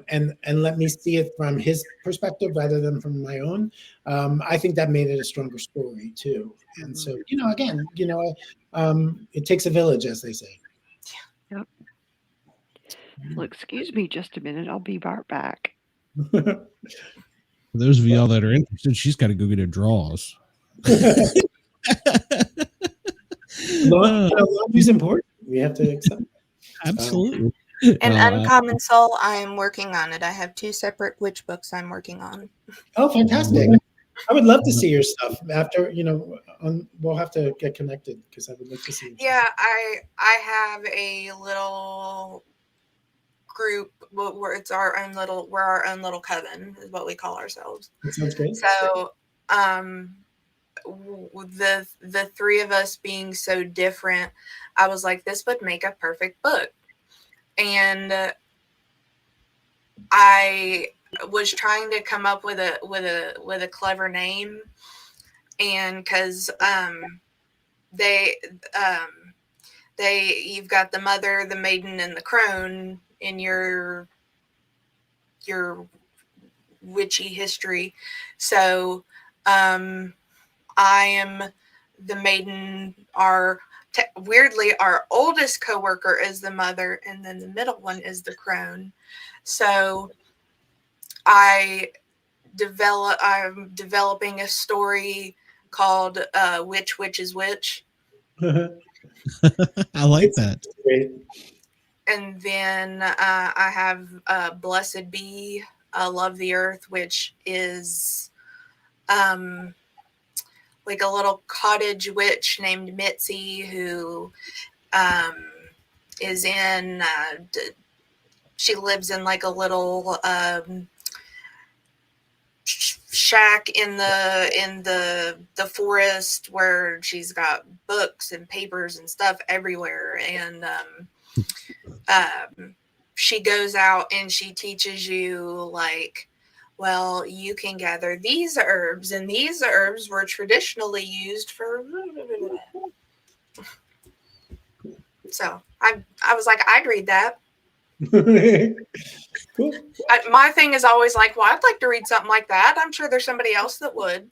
and let me see it from his perspective rather than from my own. I think that made it a stronger story too. And so, again, it takes a village, as they say.
Yep. Well, excuse me just a minute. I'll be right back.
For those of y'all that are interested, she's got to go get her draws.
Laundry's important. We have to accept that.
Absolutely.
And Uncommon Soul, I am working on it. I have 2 separate witch books I'm working on.
Oh, fantastic. I would love to see your stuff after, we'll have to get connected because I would like to see it.
Yeah, I have a little group where it's our own little coven is what we call ourselves.
That sounds great.
So the 3 of us being so different, I was like, this would make a perfect book. And I was trying to come up with a clever name, and because you've got the mother, the maiden, and the crone in your witchy history. So I am the maiden. Weirdly, our oldest coworker is the mother, and then the middle one is the crone. So I'm developing a story called Which is Which.
I like that.
Great.
And then I have Blessed Be, Love the Earth, which is like a little cottage witch named Mitzi who is in, she lives in like a little shack in the forest where she's got books and papers and stuff everywhere, and she goes out and she teaches you like, well, you can gather these herbs, and these herbs were traditionally used for. So I was like, I'd read that.
Cool.
My thing is always like, well, I'd like to read something like that. I'm sure there's somebody else that would.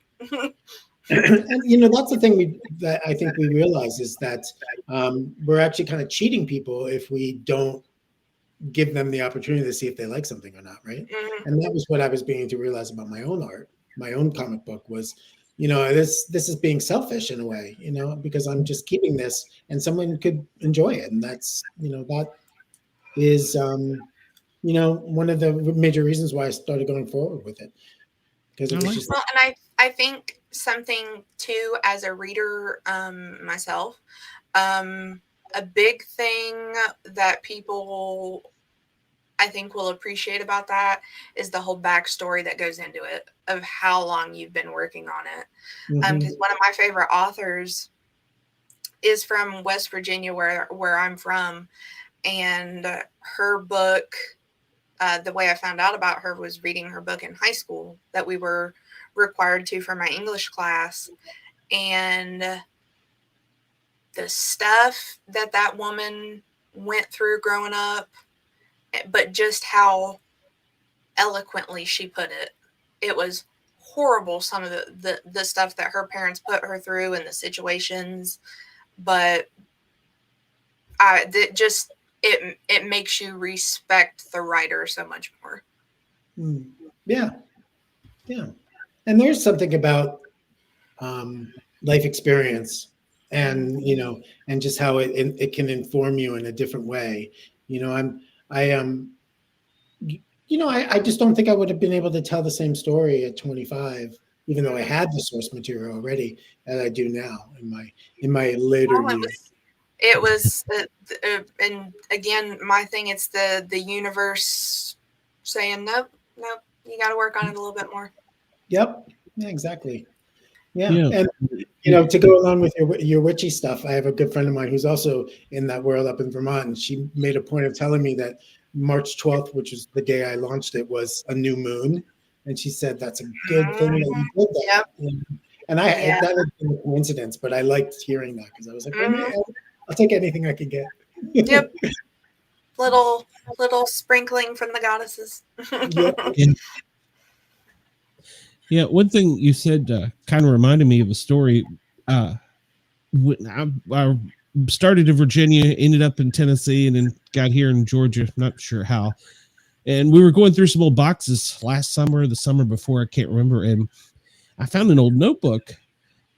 And you know, that's the thing that I think we realize is that we're actually kind of cheating people if we don't give them the opportunity to see if they like something or not, right?
Mm-hmm.
And that was what I was beginning to realize about my own art, my own comic book was, you know, this is being selfish in a way, you know, because I'm just keeping this and someone could enjoy it, and that's, you know, that is you know, one of the major reasons why I started going forward with it, because it was just.
Well, and I think something too, as a reader myself, a big thing that people I think will appreciate about that is the whole backstory that goes into it of how long you've been working on it. Because one of my favorite authors is from West Virginia, where I'm from, and her book. The way I found out about her was reading her book in high school that we were required to for my English class. And the stuff that woman went through growing up, but just how eloquently she put it. It was horrible, some of the stuff that her parents put her through and the situations. But it makes you respect the writer so much more.
Yeah. And there's something about life experience, and you know, and just how it can inform you in a different way. You know, I just don't think I would have been able to tell the same story at 25, even though I had the source material already, as I do now in my later years.
It was, and again, my thing, it's the universe saying, nope, you got to work on it a little bit more.
Yep. Yeah, exactly. Yeah. And, you know, to go along with your witchy stuff, I have a good friend of mine who's also in that world up in Vermont. And she made a point of telling me that March 12th, which is the day I launched it, was a new moon. And she said, that's a good thing that you did that.
Yep.
And that had been a coincidence, but I liked hearing that because I was like, I'll take anything I can get.
Yep. Little sprinkling from the goddesses.
Yeah, one thing you said kind of reminded me of a story. When I started in Virginia, ended up in Tennessee, and then got here in Georgia. Not sure how. And we were going through some old boxes last summer, or the summer before, I can't remember. And I found an old notebook,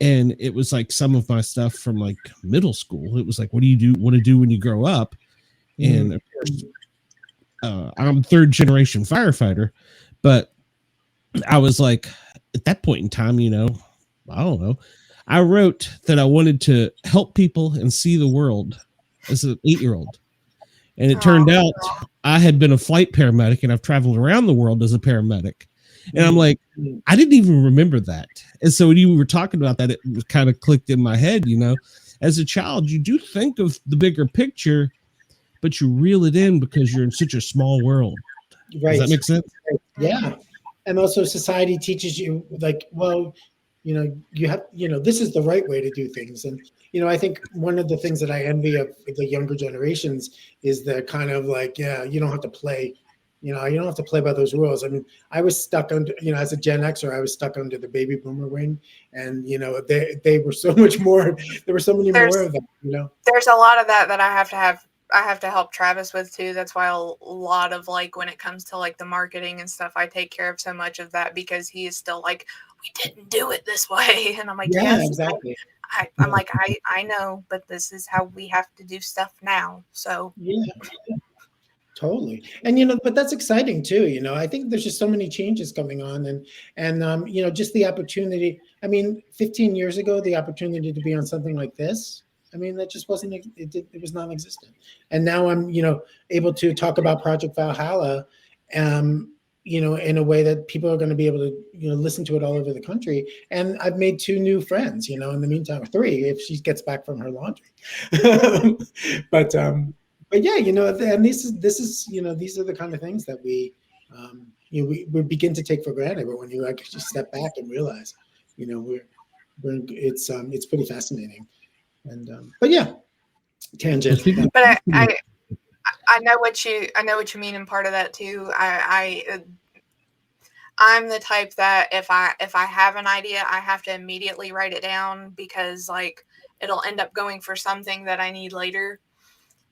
and it was like some of my stuff from like middle school. It was like, what do you want to do when you grow up? And of course, I'm third generation firefighter, but I was like, at that point in time, you know, I don't know. I wrote that I wanted to help people and see the world as an 8-year-old. And it turned out I had been a flight paramedic, and I've traveled around the world as a paramedic. And I'm like, I didn't even remember that. And so when you were talking about that, it kind of clicked in my head, you know, as a child, you do think of the bigger picture, but you reel it in because you're in such a small world.
Right.
Does that make sense?
Yeah. And also society teaches you like, well, you know, you have, you know, this is the right way to do things. And, you know, I think one of the things that I envy of the younger generations is the kind of like, yeah, you don't have to play, you know, you don't have to play by those rules. I mean, I was stuck under, you know, as a Gen Xer, I was stuck under the baby boomer wing, and, you know, they were so much more, there were so many more of them, you know.
There's a lot of that I have to have have to help Travis with too. That's why a lot of like when it comes to like the marketing and stuff, I take care of so much of that because he is still like, we didn't do it this way, and I'm like,
yeah,
yes,
exactly.
I'm like, I know, but this is how we have to do stuff now. So
yeah. Totally. And, you know, but that's exciting too. You know, I think there's just so many changes coming on and you know, just the opportunity. I mean, 15 years ago, the opportunity to be on something like this, I mean, that just wasn't, it was non-existent. And now I'm, you know, able to talk about Project Valhalla, you know, in a way that people are going to be able to, you know, listen to it all over the country. And I've made 2 new friends, you know, in the meantime, 3 if she gets back from her laundry. But yeah, you know, and this is, you know, these are the kind of things that we, you know, we begin to take for granted. But when you actually step back and realize, you know, it's pretty fascinating. And but yeah, tangent.
But I know what you mean, and part of that too. I'm the type that if I have an idea, I have to immediately write it down because like it'll end up going for something that I need later.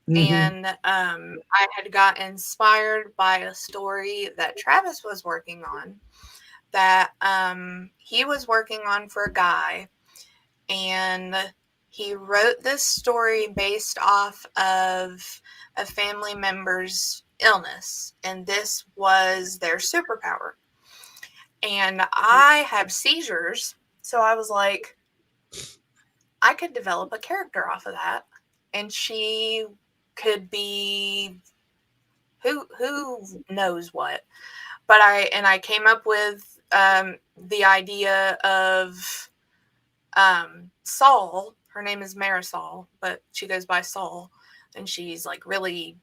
Mm-hmm. And I had got inspired by a story that Travis was working on that he was working on for a guy, and he wrote this story based off of a family member's illness, and this was their superpower. And I have seizures, so I was like, I could develop a character off of that, and she could be who knows what. But I came up with the idea of Saul. Her name is Marisol, but she goes by Saul, and she's like really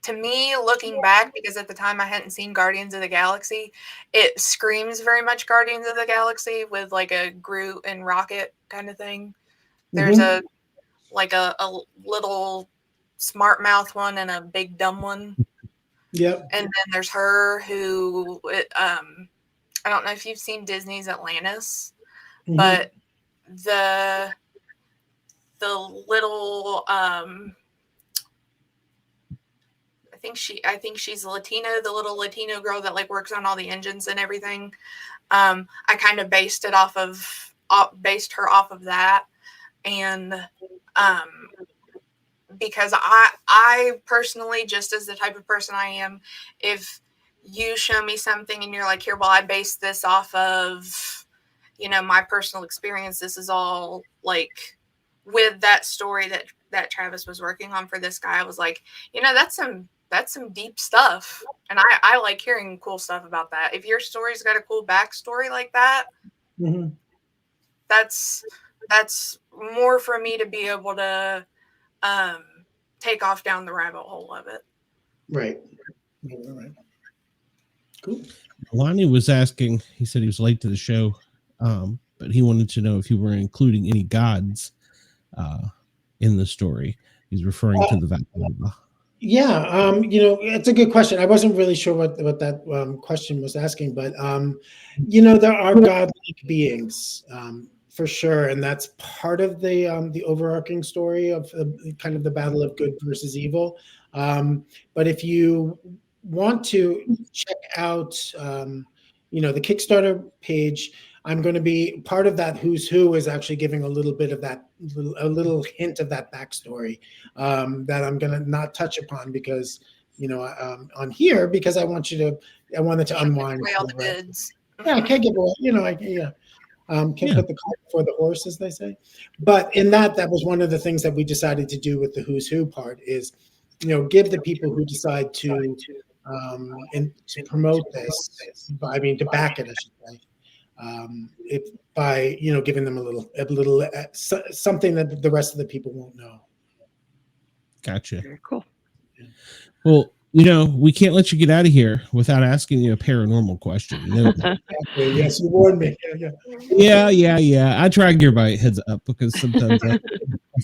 to me, looking back, because at the time I hadn't seen Guardians of the Galaxy, it screams very much Guardians of the Galaxy with like a Groot and Rocket kind of thing. There's a little smart mouth one and a big dumb one.
Yep.
And then there's her who, I don't know if you've seen Disney's Atlantis, mm-hmm. but the little, I think she's Latino, the little Latino girl that like works on all the engines and everything. I kind of based her off of that. And because I personally, just as the type of person I am, if you show me something and you're like, here, well, I based this off of, you know, my personal experience. This is all like with that story that Travis was working on for this guy. I was like, you know, that's some deep stuff. And I like hearing cool stuff about that. If your story's got a cool backstory like that, mm-hmm. that's more for me to be able to take off down the rabbit hole of it.
Right. All right. Cool.
Lonnie was asking, he said he was late to the show, but he wanted to know if you were including any gods in the story. He's referring to the Valhalla.
Yeah, you know, it's a good question. I wasn't really sure what that question was asking, but you know, there are godlike beings for sure, and that's part of the overarching story of kind of the battle of good versus evil. But if you want to check out, you know, the Kickstarter page, I'm going to be part of that. Who's Who is actually giving a little bit of that, a little hint of that backstory that I'm going to not touch upon because, you know, on here because I wanted to unwind.
All the goods.
Yeah, I can't give away. You know, can't put the cart before the horse, as they say. But in that was one of the things that we decided to do with the Who's Who part is, you know, give the people who decide to promote this. I mean, to back it, I should say. By, you know, giving them a little something that the rest of the people won't know.
Gotcha.
Very cool.
Well, you know, we can't let you get out of here without asking you a paranormal question. You know that.
Yes, you warned me.
Yeah. I try to give my heads up because sometimes I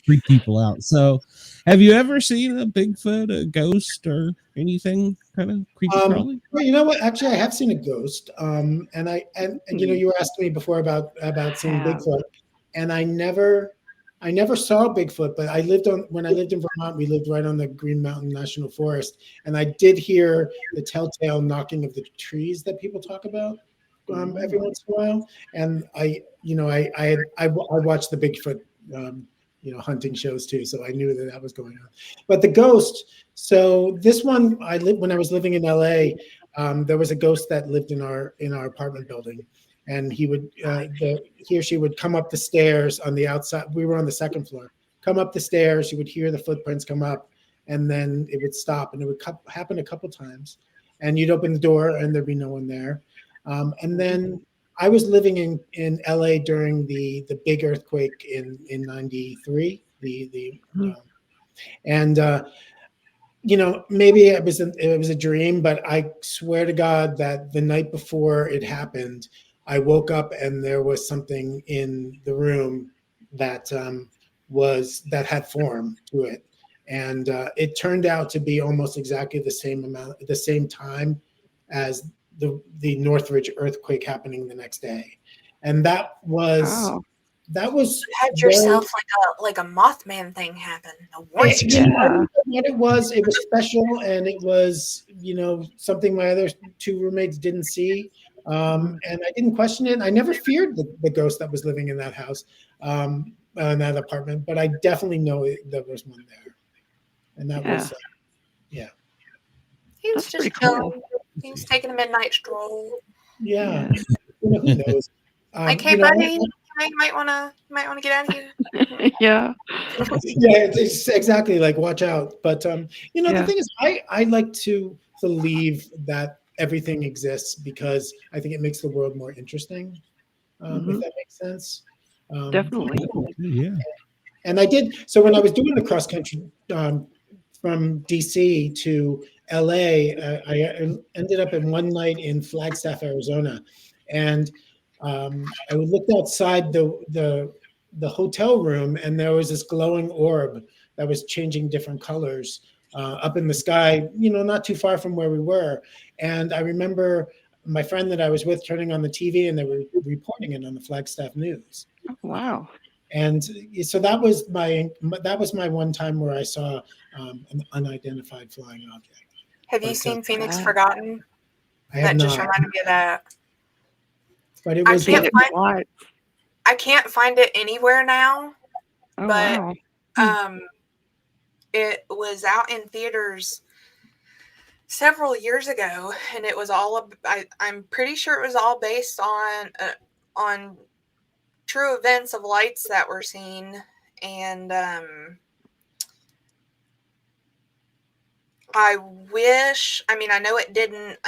freak people out. So, have you ever seen a Bigfoot, a ghost, or anything kind of creepy crawly?
Well, you know what? Actually, I have seen a ghost. And you know, you were asking me before about seeing Bigfoot, and I never I never saw Bigfoot, but when I lived in Vermont, we lived right on the Green Mountain National Forest, and I did hear the telltale knocking of the trees that people talk about every once in a while. And I watched the Bigfoot hunting shows too, so I knew that was going on. But the ghost, so this one, when I was living in LA, there was a ghost that lived in our apartment building. And he or she would come up the stairs on the outside. We were on the second floor. Come up the stairs, you would hear the footprints come up, and then it would stop. And it would happen a couple times. And you'd open the door, and there'd be no one there. And then I was living in LA during the big earthquake in '93. Maybe it was a dream, but I swear to God that the night before it happened, I woke up and there was something in the room that had form to it, and it turned out to be almost exactly the same time as the Northridge earthquake happening the next day, and that was
you had yourself like a Mothman thing happen.
What it was special, and it was something my other two roommates didn't see. And I didn't question it. I never feared the ghost that was living in that house, in that apartment, but I definitely know there was one there. And that was,
He was just chilling. He was taking a midnight stroll.
Yeah. Who knows?
Like, hey, buddy, you might want to get out of here.
Yeah.
It's exactly like, watch out. But, the thing is, I like to believe that everything exists because I think it makes the world more interesting, if that makes sense.
Definitely.
Yeah.
And I did. So when I was doing the cross country from DC to LA, I ended up in one night in Flagstaff, Arizona. And I looked outside the hotel room, and there was this glowing orb that was changing different colors up in the sky, not too far from where we were. And I remember my friend that I was with turning on the TV, and they were reporting it on the Flagstaff News.
Oh, wow.
And so that was my one time where I saw an unidentified flying object.
Have you seen Phoenix Forgotten?
I have
that just reminded me of that.
But it was
I can't find it anywhere now.
Oh,
but
wow.
It was out in theaters several years ago, and it was all I'm pretty sure it was all based on true events of lights that were seen. And I know it didn't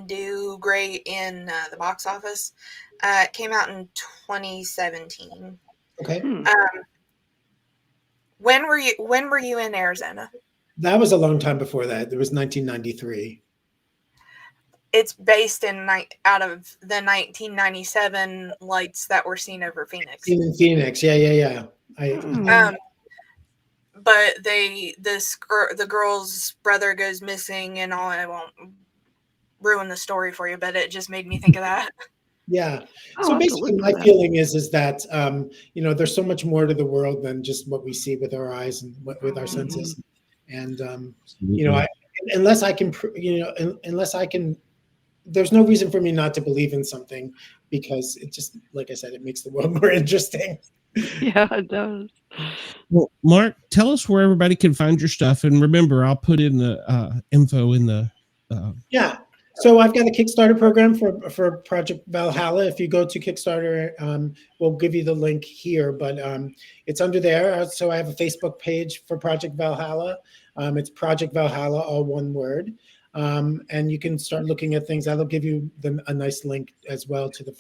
do great in the box office. It came out in 2017.
Okay.
When were you in Arizona?
That was a long time before that. It was 1993.
It's based out of the 1997 lights that were seen over Phoenix.
In Phoenix, yeah.
But the girl's brother goes missing and all. I won't ruin the story for you, but it just made me think of that.
Yeah. So basically, my feeling is that there's so much more to the world than just what we see with our eyes and with our senses. And unless I can, there's no reason for me not to believe in something, because it just, like I said, it makes the world more interesting.
Yeah, it does.
Well, Mark, tell us where everybody can find your stuff, and remember, I'll put in the info in the.
Yeah. So I've got a Kickstarter program for Project Valhalla. If you go to Kickstarter, we'll give you the link here, but it's under there. So I have a Facebook page for Project Valhalla. It's Project Valhalla, all one word. And you can start looking at things. That'll give you a nice link as well to the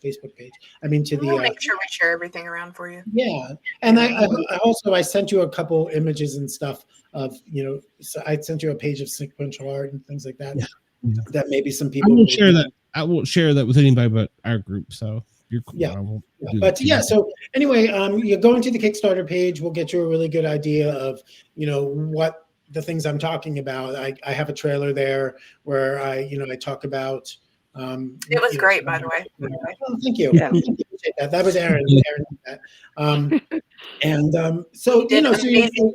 Facebook page.
We'll make sure we share everything around for you.
Yeah, and I sent you a couple images and stuff of so I sent you a page of sequential art and things like that. Yeah. That maybe some people.
I won't share that with anybody but our group. So you're cool.
Yeah. So anyway, you're going to the Kickstarter page. We'll get you a really good idea of what the things I'm talking about. I have a trailer there where I talk about.
It was great, by the way.
Oh, thank you. Yeah. That was Aaron. And so,
you know,
so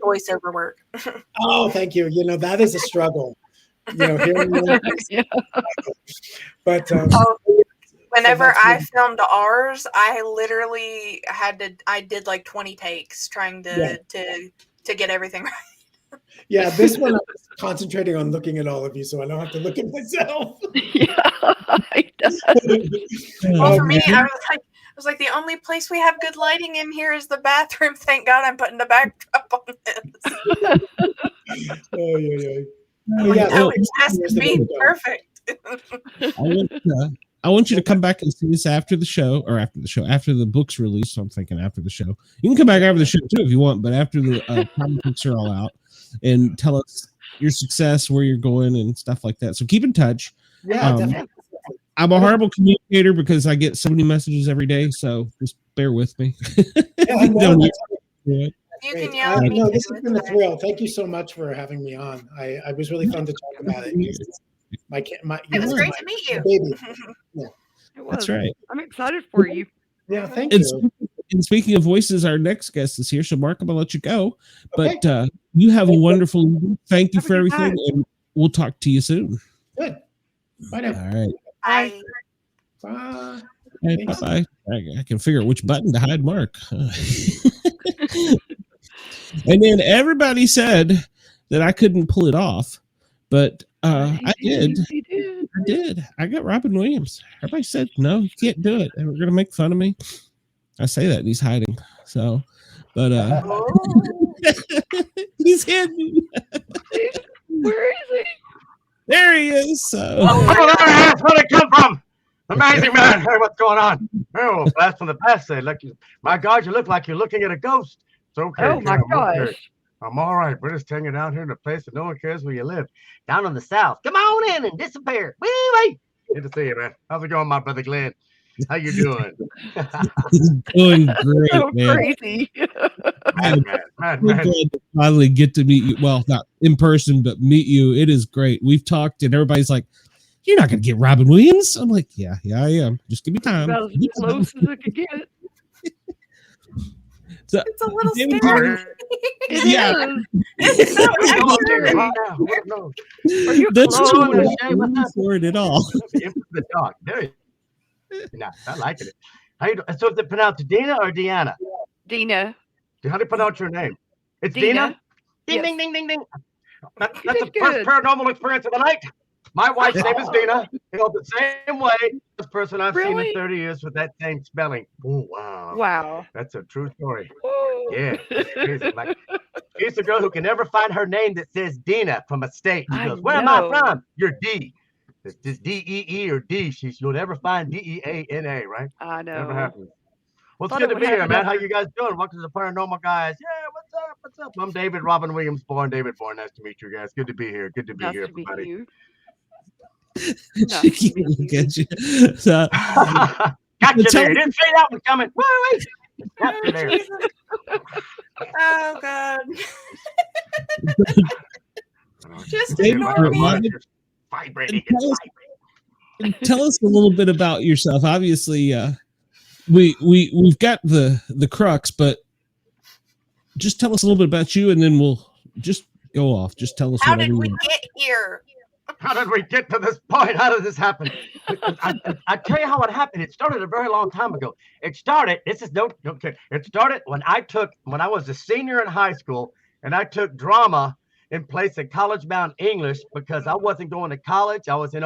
voiceover work.
Oh, thank you. That is a struggle. Hearing
Yeah.
But
whenever I filmed ours, I literally I did like 20 takes trying to get everything right.
Yeah, this one I was concentrating on looking at all of you, so I don't have to look at myself.
Yeah.
Well, for me, I was like, the only place we have good lighting in here is the bathroom. Thank God I'm putting the backdrop on this.
Oh, yeah.
It has to be perfect.
I want you to come back and see us after the show, after the book's released. So I'm thinking after the show. You can come back after the show too if you want, but after the comic books are all out, and tell us your success, where you're going, and stuff like that. So keep in touch.
Yeah, definitely.
I'm a horrible communicator because I get so many messages every day. So just bear with me.
You can yell at me.
No, this has been a thrill. Thank you so much for having me on. I was really fun to talk about it.
It was great to meet you.
Baby.
Yeah.
That's right.
I'm excited for you.
Yeah, thank you.
And speaking of voices, our next guest is here. So, Mark, I'm going to let you go. But you have a wonderful evening. Thank you for everything. And we'll talk to you soon.
Good. Bye now.
All right.
Bye.
Bye.
Hey, bye. I can figure out which button to hide Mark. And then everybody said that I couldn't pull it off, but I did. I did. I got Robin Williams. Everybody said, no, you can't do it. And we're going to make fun of me. I say that and he's hiding. So, but he's hidden.
Where is he?
There he is. So.
That's where they come from. Amazing, man. Hey, what's going on? Oh, blast from the past said, my God, you look like you're looking at a ghost. It's okay.
Oh, my gosh.
Okay. I'm all right. We're just hanging out here in a place that no one cares where you live. Down in the South. Come on in and disappear. Wee-wee. Good to see you, man. How's it going, my brother Glenn? How you doing?
Doing great,
so
man.
Crazy.
Man.
Finally get to meet you. Well, not in person, but meet you. It is great. We've talked and everybody's like, you're not going to get Robin Williams. I'm like, yeah, I am. Just give me time.
About as close as it could get.
So,
it's a little scary.
It's so scary.
Are you
that's
close
for it at all?
The dog. There nice. I like it. How you so is it pronounced Dina or Deanna?
Dina.
How do you pronounce your name? It's
Dina.
Ding,
Yes.
ding, ding, ding, ding. That's the first paranormal experience of the night. My wife's name is Dina. The same way. This person I've seen in 30 years with that same spelling. Oh, wow.
Wow.
That's a true story.
Ooh.
Yeah. It's crazy. She's a girl who can never find her name that says Dina from a state. She goes, where am I from? You're D. It's just D-E-E or D. You'll never find D-E-A-N-A, right?
I know.
Never happens. Well, it's good to be here, man. How you guys doing? Welcome to the Paranormal Guys. Yeah, what's up? I'm David Robin Williams, born David Bourne. Nice to meet you guys. Good to be here. Good to be here, everybody.
She can't look at you. So,
got you there. You didn't say that one coming. Wait. Got you there.
Oh, God. Just
ignore
me.
Vibrating.
Tell us a little bit about yourself. Obviously, we've got the crux, but just tell us a little bit about you, and then we'll just go off. Just tell us.
How did we get here?
How did we get to this point? How did this happen? I tell you how it happened. It started a very long time ago. It started. This is no kidding. It started when I was a senior in high school, and I took drama in place of college-bound English because I wasn't going to college. I was in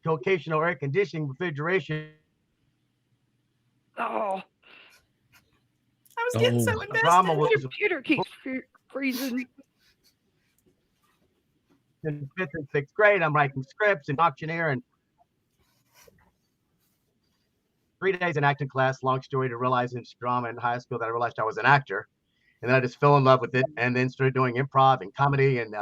vocational air conditioning refrigeration.
Oh.
I was getting so invested.
Drama was
Your computer keeps freezing.
In 5th and 6th grade, I'm writing scripts and auctioneer, and 3 days in acting class. Long story to realizing drama in high school that I realized I was an actor, and then I just fell in love with it, and then started doing improv and comedy. And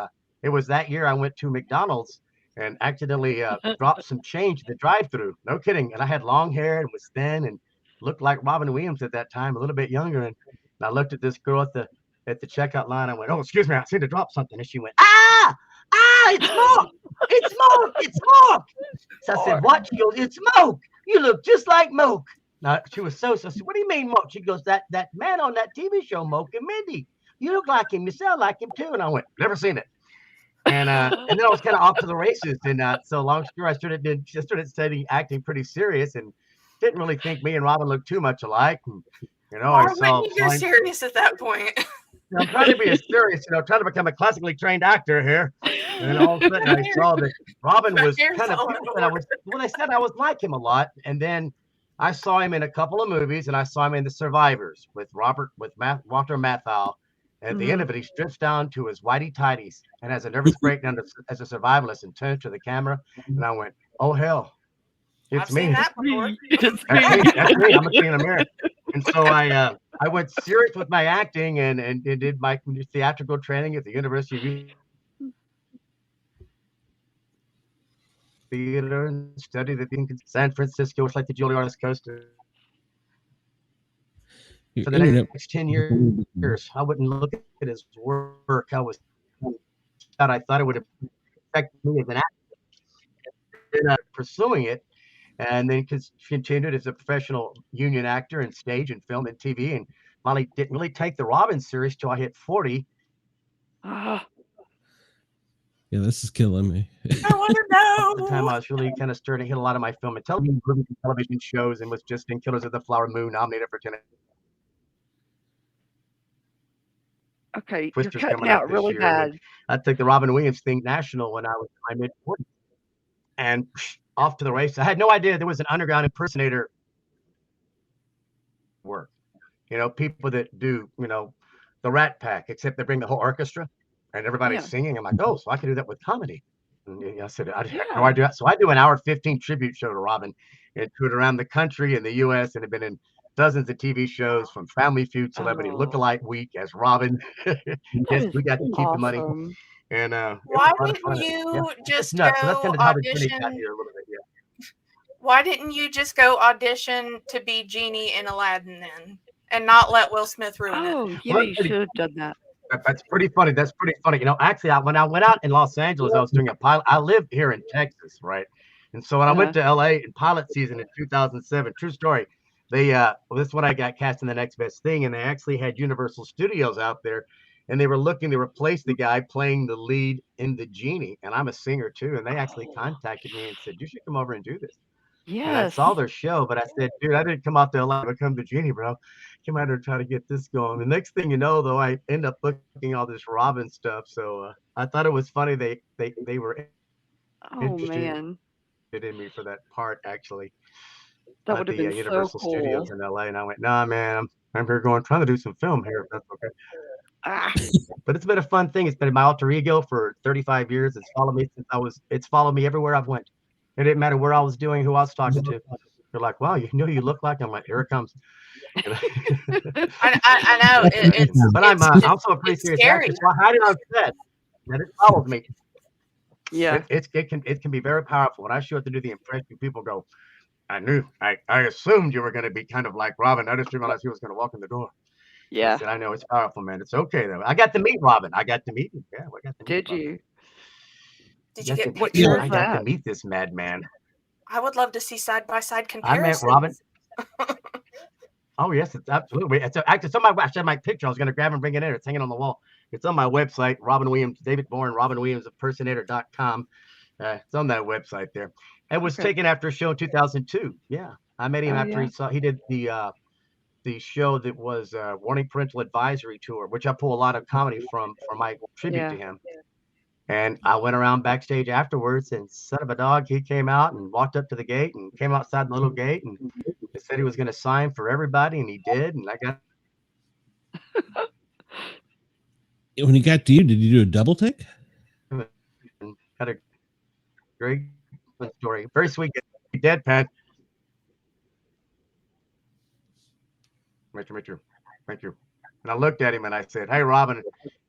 it was that year I went to McDonald's and accidentally dropped some change at the drive-thru. No kidding. And I had long hair and was thin and looked like Robin Williams at that time, a little bit younger. And I looked at this girl at the checkout line. I went, "Oh, excuse me, I seem to drop something." And she went, "Ah, it's smoke! It's smoke! It's smoke!" So I said, "What?" She goes, "It's smoke. You look just like Moke." She was so, what do you mean, Moke? She goes, that man on that TV show, Moke and Mindy. You look like him. You sound like him, too. And I went, never seen it. And then I was kind of off to the races. And so long story, I started studying acting pretty serious and didn't really think me and Robin looked too much alike. And,
why wouldn't you go serious at that point?
I'm trying to be as serious, trying to become a classically trained actor here. And all of a sudden I saw that Robin was kind of, they said I was like him a lot. And then I saw him in a couple of movies, and I saw him in The Survivors with Walter Matthau. At the end of it, he strips down to his whitey tighties and has a nervous breakdown as a survivalist and turns to the camera. And I went, oh, hell, it's me.
That before.
That's me. I'm seeing a mirror. And so I went serious with my acting and did my theatrical training at the University of Theater and studied at San Francisco, which like the Juilliard Coast. For the next 10 years, I wouldn't look at his work. I thought it would affect me as an actor. And pursuing it, and then continued as a professional union actor in stage and film and TV. And finally didn't really take the Robin series till I hit 40.
Yeah, this is killing me.
I want to know.
At the time, I was really kind of starting to hit a lot of my film and television shows, and was just in Killers of the Flower Moon, nominated for 10.
Okay, you're cutting out really bad.
I took the Robin Williams thing national when I was in my mid-40s. And off to the race. I had no idea there was an underground impersonator work. People that do, the Rat Pack, except they bring the whole orchestra and everybody's singing. I'm like, oh, so I can do that with comedy. And I said, how do I do that? So I do an hour 15 tribute show to Robin and toured around the country and the U.S. and have been in dozens of TV shows, from Family Feud, Celebrity Lookalike Week as Robin. Yes, we got to keep the money. And
why didn't you just go audition? Why didn't you just go audition to be Genie in Aladdin then, and not let Will Smith ruin it?
Oh, yeah, you should have done that.
That's pretty funny. Actually, when I went out in Los Angeles, I was doing a pilot. I lived here in Texas, right? And so when I went to LA in pilot season in 2007, true story. This is when I got cast in The Next Best Thing, and they actually had Universal Studios out there, and they were looking to replace the guy playing the lead in The Genie, and I'm a singer too, and they actually contacted me and said, you should come over and do this.
Yes.
And I saw their show, but I said, dude, I didn't come out to LA to become the Genie, bro. Came out here to try to get this going. The next thing you know, though, I end up booking all this Robin stuff, so I thought it was funny they were interested in me for that part, actually.
That would have been
Universal
so cool.
Studios in LA, and I went, nah, man, I'm here trying to do some film here, if that's okay. But it's been a fun thing. It's been my alter ego for 35 years. It's followed me it's followed me everywhere I've went. It didn't matter where I was doing, who I was talking to. They're like, wow, you know who you look like? I'm like, here it comes.
I know.
But I'm also a pretty serious actor, so I hide it on set. And it follows me.
Yeah.
It can be very powerful. When I show up to do the impression, people go, I assumed you were going to be kind of like Robin. I just didn't realize he was going to walk in the door.
Yeah.
I said, I know, it's powerful, man. It's okay, though. I got to meet Robin. I got to meet him. Yeah, I got to meet
Did
Robin.
you?
Did you get
what year
I
was
got
that?
to meet this madman.
I would love to see side-by-side
I
comparisons.
met Robin. Oh, yes, it's absolutely. It's on my website. I had my picture. I was going to grab and bring it in. It's hanging on the wall. It's on my website, Robin Williams, David Bourne, RobinWilliamsImpersonator.com. It's on that website there. It was taken after a show in 2002. Yeah. I met him after he did the show that was Warning Parental Advisory Tour, which I pull a lot of comedy from for my tribute to him. And I went around backstage afterwards, and son of a dog, he came out and walked up to the gate and came outside the little gate and said he was going to sign for everybody, and he did. And I got.
When he got to you, did you do a double take?
Had a great story. Very sweet, deadpan. Thank you. And I looked at him and I said, hey, Robin,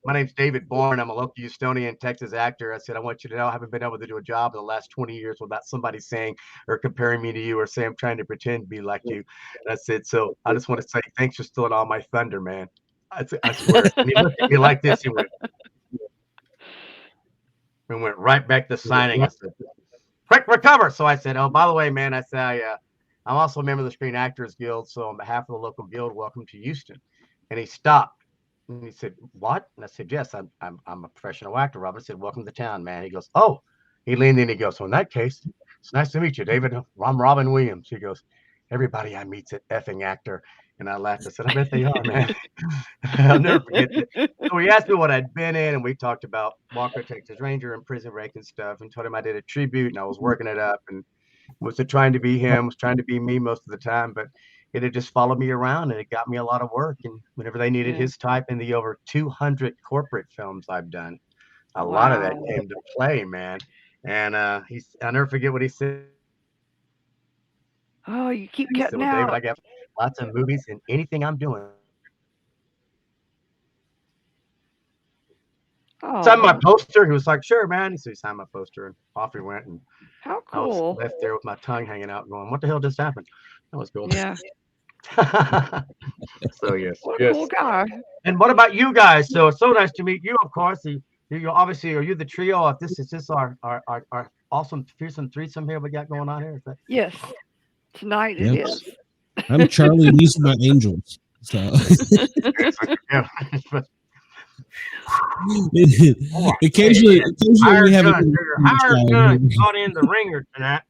my name's David Bourne. I'm a local Houstonian, Texas actor. I said, I want you to know I haven't been able to do a job in the last 20 years without somebody saying or comparing me to you or saying I'm trying to pretend to be like you. And I said, so I just want to say thanks for stealing all my thunder, man. I swear. And he looked at me like this. He went right back to signing. I said, quick, recover. So I said, oh, by the way, man, I said, I'm also a member of the Screen Actors Guild. So on behalf of the local guild, welcome to Houston. And he stopped and he said, what? And I said, yes, I'm a professional actor, Robert. I said, welcome to town, man. He goes, oh, he leaned in, he goes, so in that case, it's nice to meet you, David. I'm Robin Williams. He goes, everybody I meet's an effing actor. And I laughed. I said, I bet they are, man. I'll never forget that. So he asked me what I'd been in, and we talked about Walker, Texas Ranger, and Prison Break and stuff, and told him I did a tribute, and I was working it up, and was trying to be him, was trying to be me most of the time, but it had just followed me around, and it got me a lot of work. And whenever they needed his type in the over 200 corporate films I've done, a lot of that came to play, man. And I'll never forget what he said.
Oh, you keep cutting
well,
out.
David, I got lots of movies and anything I'm doing.
Oh.
Signed my poster. He was like, sure, man. He said, he signed my poster, and off he went. And
how cool.
I was left there with my tongue hanging out going, what the hell just happened? That was cool.
Yeah.
So, yes.
What a cool guy.
And what about you guys? So it's so nice to meet you, of course. You obviously, are you the trio? If this is just our awesome fearsome threesome here we got going on here? Is that...
Yes. Tonight it is.
I'm Charlie, and these are my angels. So occasionally we have
hired gun caught in the ringer tonight.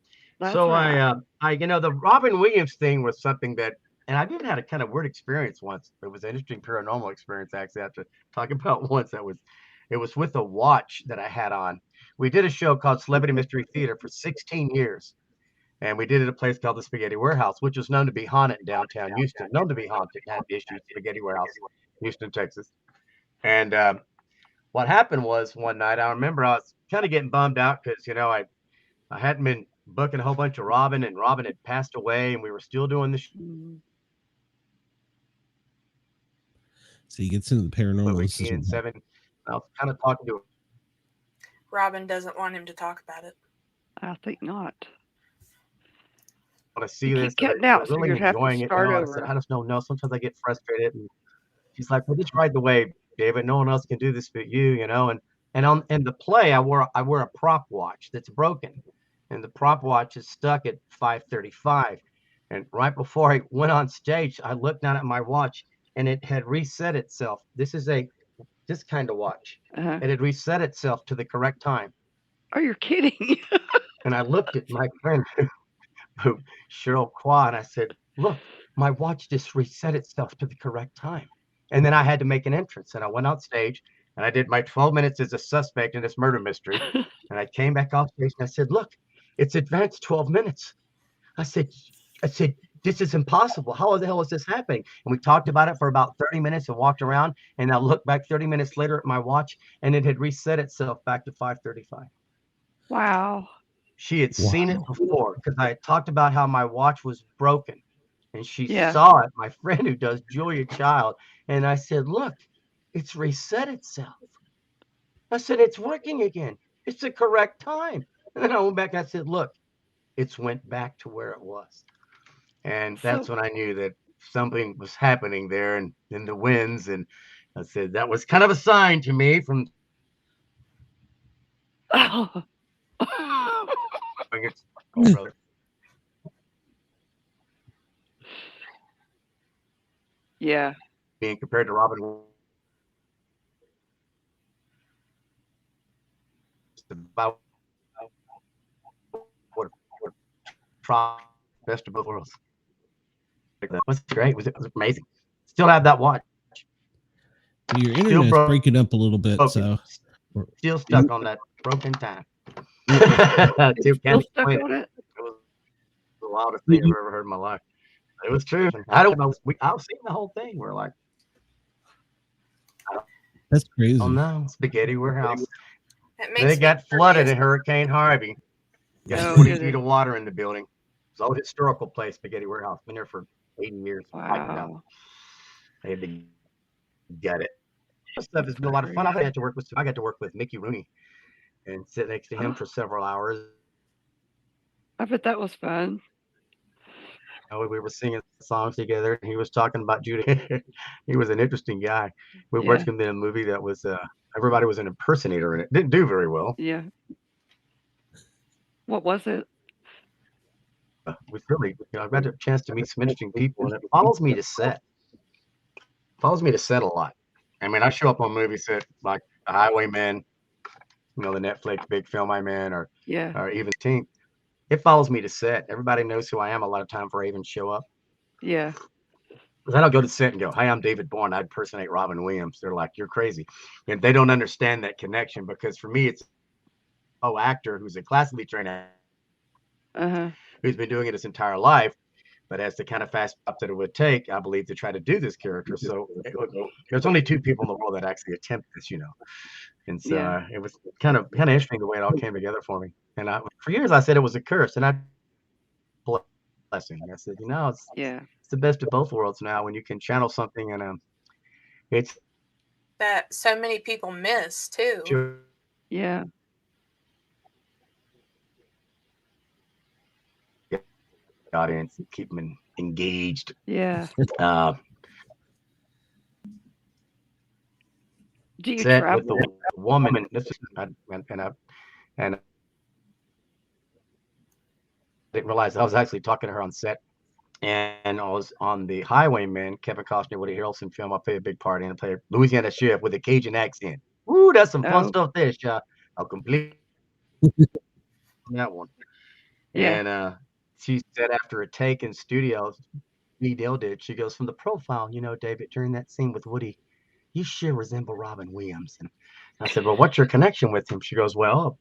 So
right.
I the Robin Williams thing was something that, and I've even had a kind of weird experience once. It was an interesting paranormal experience, actually. I have to talk about once. It was with a watch that I had on. We did a show called Celebrity Mystery Theater for 16 years. And we did it at a place called the Spaghetti Warehouse, which was known to be haunted in downtown Houston. Known to be haunted, had issues, Spaghetti Warehouse, Houston, Texas. And what happened was one night, I remember I was kind of getting bummed out because, I hadn't been booking a whole bunch of Robin, and Robin had passed away, and we were still doing the show.
So he gets into the paranormal.
I was kind of talking to him.
Robin doesn't want him to talk about it.
I think not.
I see this.
Cutting out,
really enjoying it. I just don't know. Sometimes I get frustrated, and she's like, "Well, just ride the wave, David. No one else can do this but you, And on the play, I wear a prop watch that's broken, and the prop watch is stuck at 5:35. And right before I went on stage, I looked down at my watch, and it had reset itself. This is this kind of watch. It had reset itself to the correct time.
Oh, you're kidding!
And I looked at my friend, Cheryl Qua, and I said, look, my watch just reset itself to the correct time. And then I had to make an entrance, and I went on stage, and I did my 12 minutes as a suspect in this murder mystery. And I came back off stage, and I said, look, it's advanced 12 minutes. I said, this is impossible. How the hell is this happening? And we talked about it for about 30 minutes and walked around, and I looked back 30 minutes later at my watch, and it had reset itself back to 5:35.
Wow.
She had seen it before because I had talked about how my watch was broken, and she saw it, my friend who does Julia Child. And I said, look, it's reset itself. I said, it's working again. It's the correct time. And then I went back and I said, look, it's went back to where it was. And that's when I knew that something was happening there and in the winds. And I said, that was kind of a sign to me from
yeah,
being compared to Robin. About what best of both worlds. That was great. It was amazing. Still have that watch.
Your internet's breaking up a little bit, so
still stuck on that broken time.
Still stuck on it.
It was the wildest thing I've ever heard in my life. It was true. I don't know. I've seen the whole thing. We're like,
that's crazy.
Oh no, Spaghetti Warehouse.
They
got flooded in Hurricane Harvey. Got 20 feet of water in the building. It's an old historical place, Spaghetti Warehouse. Been there for 80 years.
Wow.
I had to get it. This stuff has been a lot of fun. I got to work with Mickey Rooney and sit next to him for several hours.
I bet that was fun.
We were singing songs together, and he was talking about Judy. He was an interesting guy. We worked with him in a movie that was everybody was an impersonator in it. Didn't do very well.
Yeah. What was it?
was really, I've got a chance to meet some interesting people, and it follows me to set. Follows me to set a lot. I mean, I show up on movie set like The Highwaymen, the Netflix big film I'm in, or even Team. It follows me to set. Everybody knows who I am a lot of time before I even show up.
Yeah.
Because I don't go to set and go, "Hi, I'm David Bourne. I impersonate Robin Williams." They're like, "You're crazy," and they don't understand that connection, because for me, it's actor who's a classically trained actor, who's been doing it his entire life, but as the kind of fast up that it would take, I believe, to try to do this character. So there's only 2 people in the world that actually attempt this, and so it was kind of interesting the way it all came together for me. And for years I said it was a curse, and I blessing. I said, it's the best of both worlds now when you can channel something, and it's
that so many people miss too.
Sure.
Yeah.
Audience and keep them engaged.
Yeah. Do you travel
with the woman? This is and I didn't realize I was actually talking to her on set, and I was on the Highwaymen, Kevin Costner, Woody Harrelson film. I played a big part in. I played Louisiana chef with a Cajun accent. Ooh, that's some fun stuff there, Shaw. I'll complete that one.
Yeah.
And she said after a take in studio, Dale did. She goes, "From the profile, David, during that scene with Woody, you sure resemble Robin Williams." And I said, "Well, what's your connection with him?" She goes, "Well,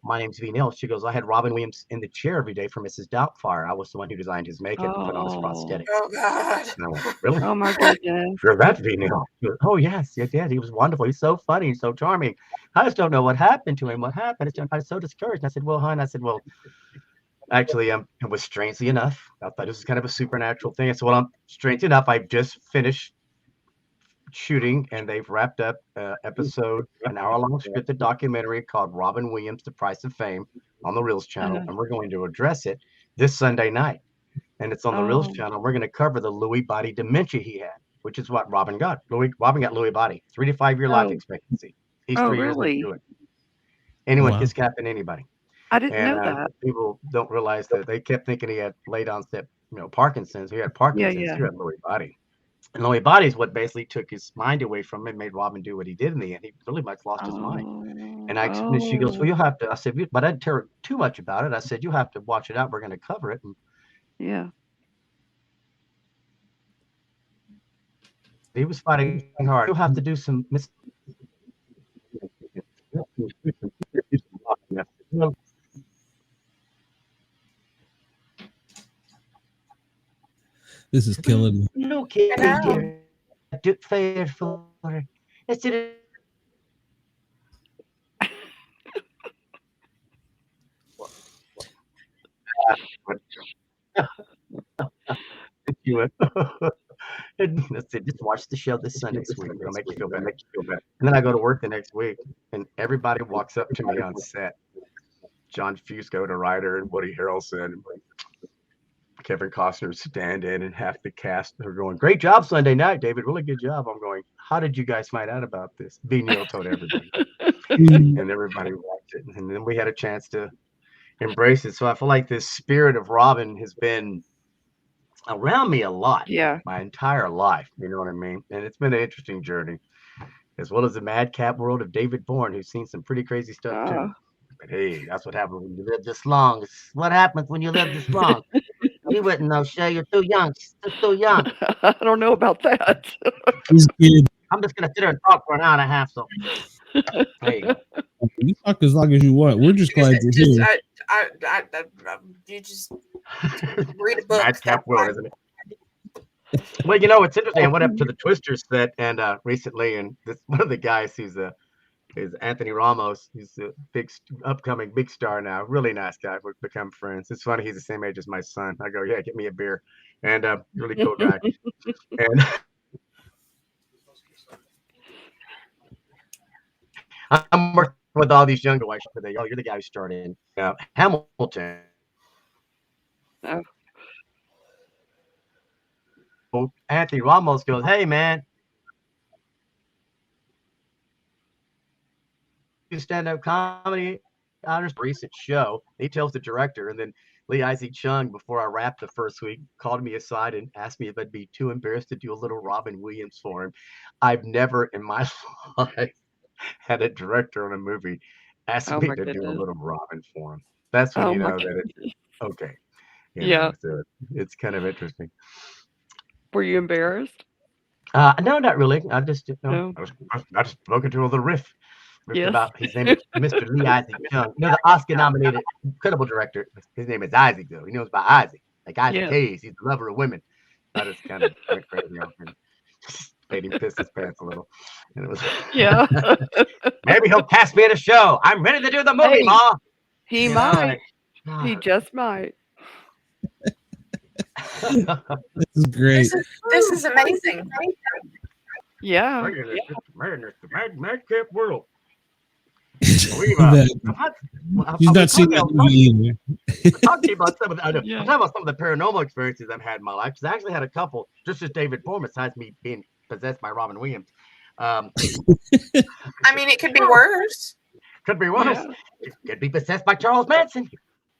my name's V. Neal." She goes, "I had Robin Williams in the chair every day for Mrs. Doubtfire. I was the one who designed his makeup and put on his prosthetics."
Oh God!
And I went, "Really?
Oh my goodness!
You're that V. Neal?" She goes, "Oh yes, you did. He was wonderful. He's so funny, so charming. I just don't know what happened to him. What happened? I was so discouraged." And I said, "Well, hon," I said, "well, actually, it was strangely enough. I thought this was kind of a supernatural thing." I said, "Well, strangely enough, I just finished shooting, and they've wrapped up episode, an hour-long scripted documentary called Robin Williams, The Price of Fame on the Reels channel, and we're going to address it this Sunday night. And it's on the Reels channel. We're going to cover the Lewy body dementia he had, which is what Robin got. Robin got Lewy body, 3 to 5 year life expectancy. He's 3 years into it. Anyone can happen to anybody.
I didn't know that.
People don't realize that they kept thinking he had late onset, Parkinson's. He had Parkinson's. He had Lewy body. And Lewy body is what basically took his mind away from him and made Robin do what he did in the end. He really much lost his mind. And she goes, "Well, you'll have to," I said, "but I didn't tell her too much about it." I said, "You have to watch it out. We're going to cover it." And he was fighting hard. You'll have to do some
This is killing me.
No kid here. Do fair for her. That's it. Just watch the show this Sunday, sweet. It'll make you feel better. And then I go to work the next week, and everybody walks up to me on set. John Fusco, the writer, and Woody Harrelson, and Kevin Costner stand in, and half the cast are going, "Great job Sunday night, David. Really good job." I'm going, "How did you guys find out about this?" V. Neal told everybody. And everybody watched it. And then we had a chance to embrace it. So I feel like this spirit of Robin has been around me a lot. My entire life. You know what I mean? And it's been an interesting journey, as well as the madcap world of David Bourne, who's seen some pretty crazy stuff too. But hey, that's what happens when you live this long. It's what happens when you live this long. You wouldn't know, Shay. You're too young. You're too young.
I don't know about that.
I'm just gonna sit there and talk for an hour and a half. So there you go.
You talk as long as you want. We're just glad you're here.
You just read a book.
Madcap world, isn't it? Well, it's interesting. I went up to the Twister set and recently, and this one of the guys is Anthony Ramos. He's a upcoming big star now. Really nice guy. We've become friends. It's funny. He's the same age as my son. I go, "Yeah, get me a beer," and really cool guy. And I'm working with all these younger guys. They go, "Oh, you're the guy who started in Hamilton." Anthony Ramos goes, "Hey, man, you stand-up comedy on his recent show." He tells the director, and then Lee Isaac Chung, before I wrapped the first week, called me aside and asked me if I'd be too embarrassed to do a little Robin Williams for him. I've never in my life had a director on a movie ask me to do a little Robin for him. That's when you know that it's okay. So it's kind of interesting.
Were you embarrassed?
No, not really. I just I just broke into a little riff about his name is Mr. Lee Isaac Chung. You know, the Oscar-nominated incredible director. His name is Isaac, though. He knows about Isaac, like Isaac Hayes. He's the lover of women. I just kind of went crazy on him. Made him piss his pants a little. And it was maybe he'll cast me in a show. I'm ready to do the movie, Ma.
He might. He just might.
This is great.
This is amazing.
Yeah.
The madcap world.
She's not seen that movie either.
I'll talk about some of the paranormal experiences I've had in my life. Because I actually had a couple, just as David Bourne, besides me being possessed by Robin Williams.
I mean, it could be worse.
Could be worse. Yeah. It could be possessed by Charles Manson.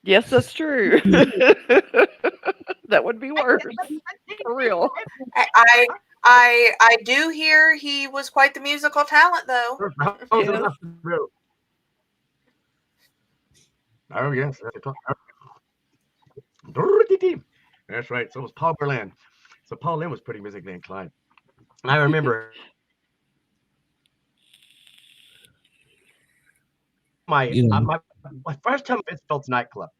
Yes, that's true. That would be worse. For real.
I do hear he was quite the musical talent, though.
Oh, yes. That's right. So was Paul Berlin. So Paul Lynn was pretty musically inclined. I remember my first time at Fitzfeld's nightclub.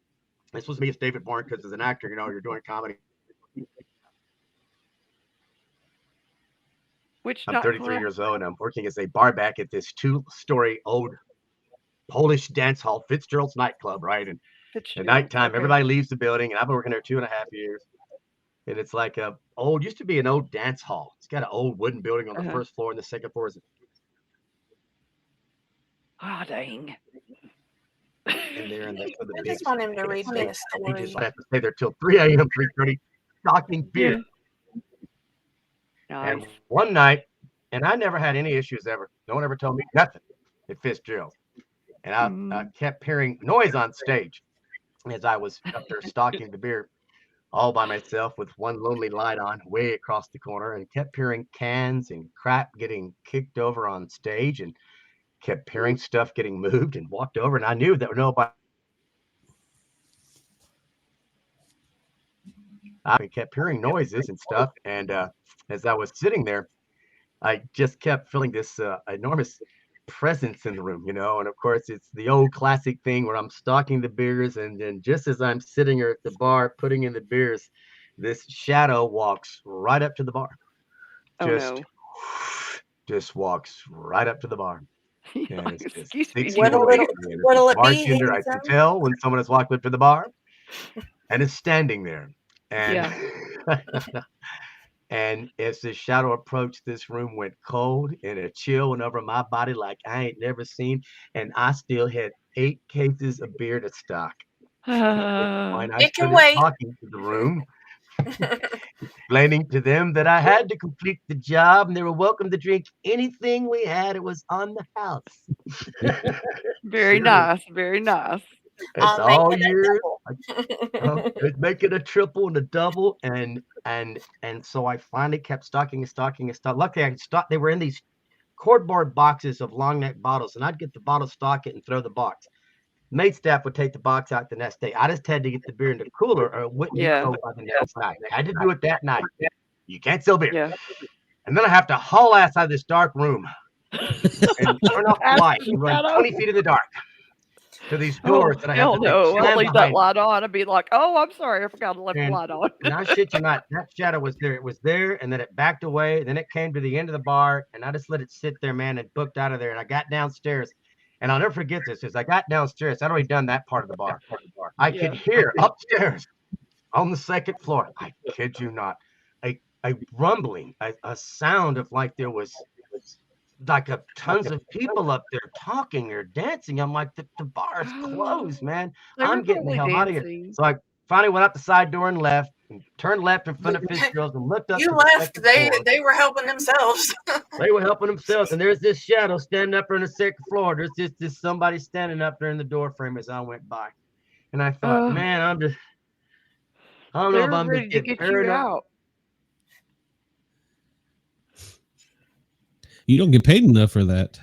This was me as David Bourne, because as an actor, you know, you're doing comedy. I'm 33 years old, and I'm working as a bar back at this 2-story old Polish dance hall, Fitzgerald's nightclub, right? And at nighttime, everybody leaves the building, and I've been working there 2.5 years. And it's like used to be an old dance hall. It's got an old wooden building on the first floor, and the second floor is.
Oh, dang.
In there, and that's where the
I just want him to read me a story.
You just have to stay there till 3 a.m., 3:30, stocking beer.
Nice.
And one night, and I never had any issues ever. No one ever told me nothing at Fitzgerald. And I kept hearing noise on stage as I was up there stocking the beer all by myself with one lonely light on way across the corner, and kept hearing cans and crap getting kicked over on stage, and kept hearing stuff getting moved, and walked over, and I knew that nobody. I kept hearing noises and stuff, and as I was sitting there, I just kept feeling this enormous presence in the room, you know. And of course, it's the old classic thing where I'm stocking the beers, and then just as I'm sitting here at the bar putting in the beers, this shadow walks right up to the bar. Just walks right up to the bar. And it's just
what'll it
bartender, I can tell when someone has walked up to the bar and is standing there. And and as the shadow approached, this room went cold, and a chill went over my body like I ain't never seen. And I still had 8 cases of beer to stock.
It can wait.
Talking to the room, explaining to them that I had to complete the job, and they were welcome to drink anything we had. It was on the house.
Very nice. Very nice.
It's all years. I'd make it a triple and a double, and so I finally kept stocking and stocking and stocking. Luckily, I stocked. They were in these cardboard boxes of long neck bottles, and I'd get the bottle, stock it, and throw the box. Maid staff would take the box out the next day. I just had to get the beer in the cooler, or it wouldn't go by the next night. I had to do it that night. You can't sell beer.
Yeah.
And then I have to haul ass out of this dark room and turn off the light and run 20 feet in the dark to these doors that I have to
I'll leave that light on and be like, oh, I'm sorry, I forgot to leave the light on.
And I shit you not, that shadow was there. It was there, and then it backed away. Then it came to the end of the bar, and I just let it sit there, man, and booked out of there. And I got downstairs, and I'll never forget this. As I got downstairs, I'd already done that part of the bar. I could hear upstairs on the second floor, I kid you not, a rumbling, a sound of like there was like tons of people up there talking or dancing. I'm like, the bar's closed, man. I'm getting the hell out of here. So I finally went out the side door and left, and turned left in front of Fitzgerald's and looked up.
You left. They were helping themselves.
They were helping themselves, and there's this shadow standing up there on the second floor. There's just somebody standing up there in the door frame as I went by, and I thought, man, I don't know if I'm
ready
just
to
getting
get you
paranoid.
out.
You don't get paid enough for that.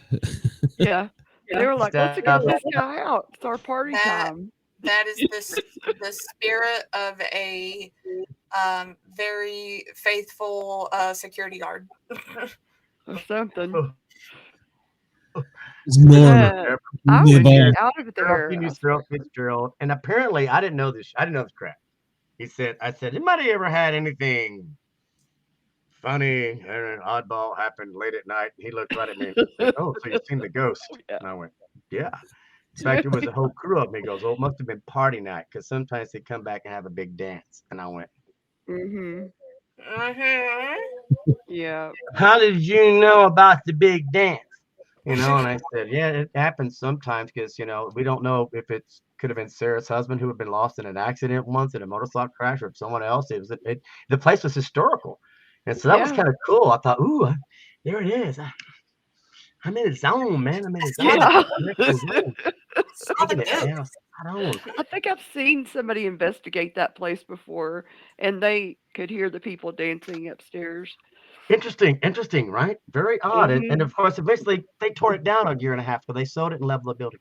Yeah. They were like, let's get this guy out. It's our party time.
That is the spirit of a very faithful security guard.
Or something.
It's normal.
I
Yeah,
would
but-
get out of there.
Fitzgerald, and apparently I didn't know this. I didn't know this crap. He said, "I said, anybody ever had anything funny and an oddball happened late at night?" He looked right at me. And said, "Oh, so you've seen the ghost?"
Yeah.
And I went, "Yeah." In fact, it was a whole crew of them. He goes, "Oh, it must have been party night because sometimes they come back and have a big dance." And I went,
Mm-hmm.
Mm-hmm.
Yeah.
"How did you know about the big dance?" You know, and I said, "Yeah, it happens sometimes because, you know, we don't know if it could have been Sarah's husband who had been lost in an accident once in a motorcycle crash, or if someone else. The place was historical, and so that was kind of cool. I thought, ooh, there it is. I'm in a zone, man. I'm in a zone.
Yeah. I think I've seen somebody investigate that place before, and they could hear the people dancing upstairs.
Interesting, right? Very odd. And of course, eventually they tore it down a year and a half ago. They sold it and leveled the building.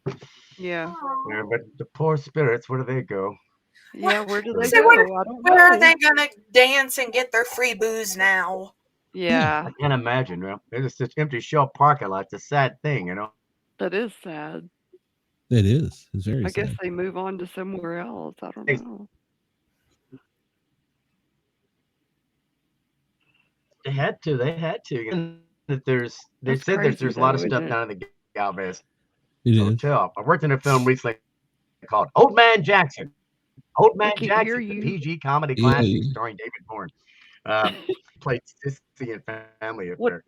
Yeah.
Yeah, but the poor spirits, where do they go?
Yeah, where do they
So
go? I don't know.
where are they gonna dance and get their free booze now?
Yeah.
I can't imagine. You know? It's such empty shell parking lot. It's a sad thing, you know.
That is sad.
It is. It's very sad.
I guess they move on to somewhere else. I don't know.
They had to. And that they
That's
said
crazy,
there's a lot of
though,
stuff
isn't it?
down in the Galvez
It is.
Hotel. I worked in a film recently called Old Man Jackson. Old Man
can't hear
Jackson, the
you.
PG comedy
Yeah.
classic starring David Bourne. Played Sissy and family up there.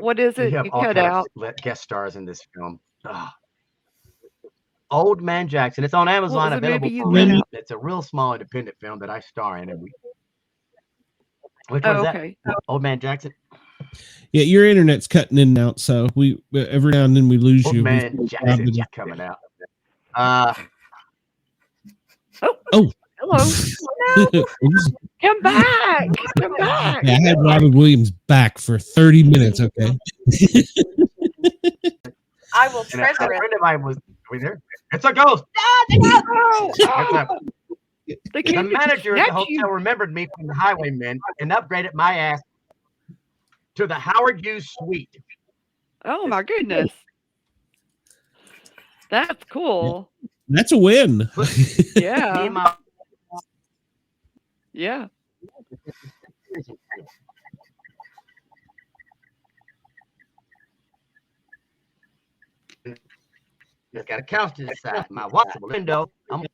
What is
We
it?
have
You
all
cut
kinds
out.
of guest stars in this film. Old Man Jackson. It's on Amazon.
was the
Available
movie you
for
cut
rent.
out?
It's a real small independent film that I star in. And which
Oh,
one's that?
okay.
Old Man Jackson.
Yeah, your internet's cutting in and out, so we every now and then we lose
Old
you.
Man Jackson coming out.
Oh,
hello. Come back. Come back.
Yeah, I had Robin Williams back for 30 minutes. Okay.
I will
And a
treasure it.
friend of mine was. Are we there? It's a ghost. The manager at the hotel remembered me from the Highwaymen and upgraded my ass to the Howard Hughes suite.
Oh my goodness. That's cool.
That's a win.
Yeah. Yeah.
Just got a couch to the side, my watchable window. And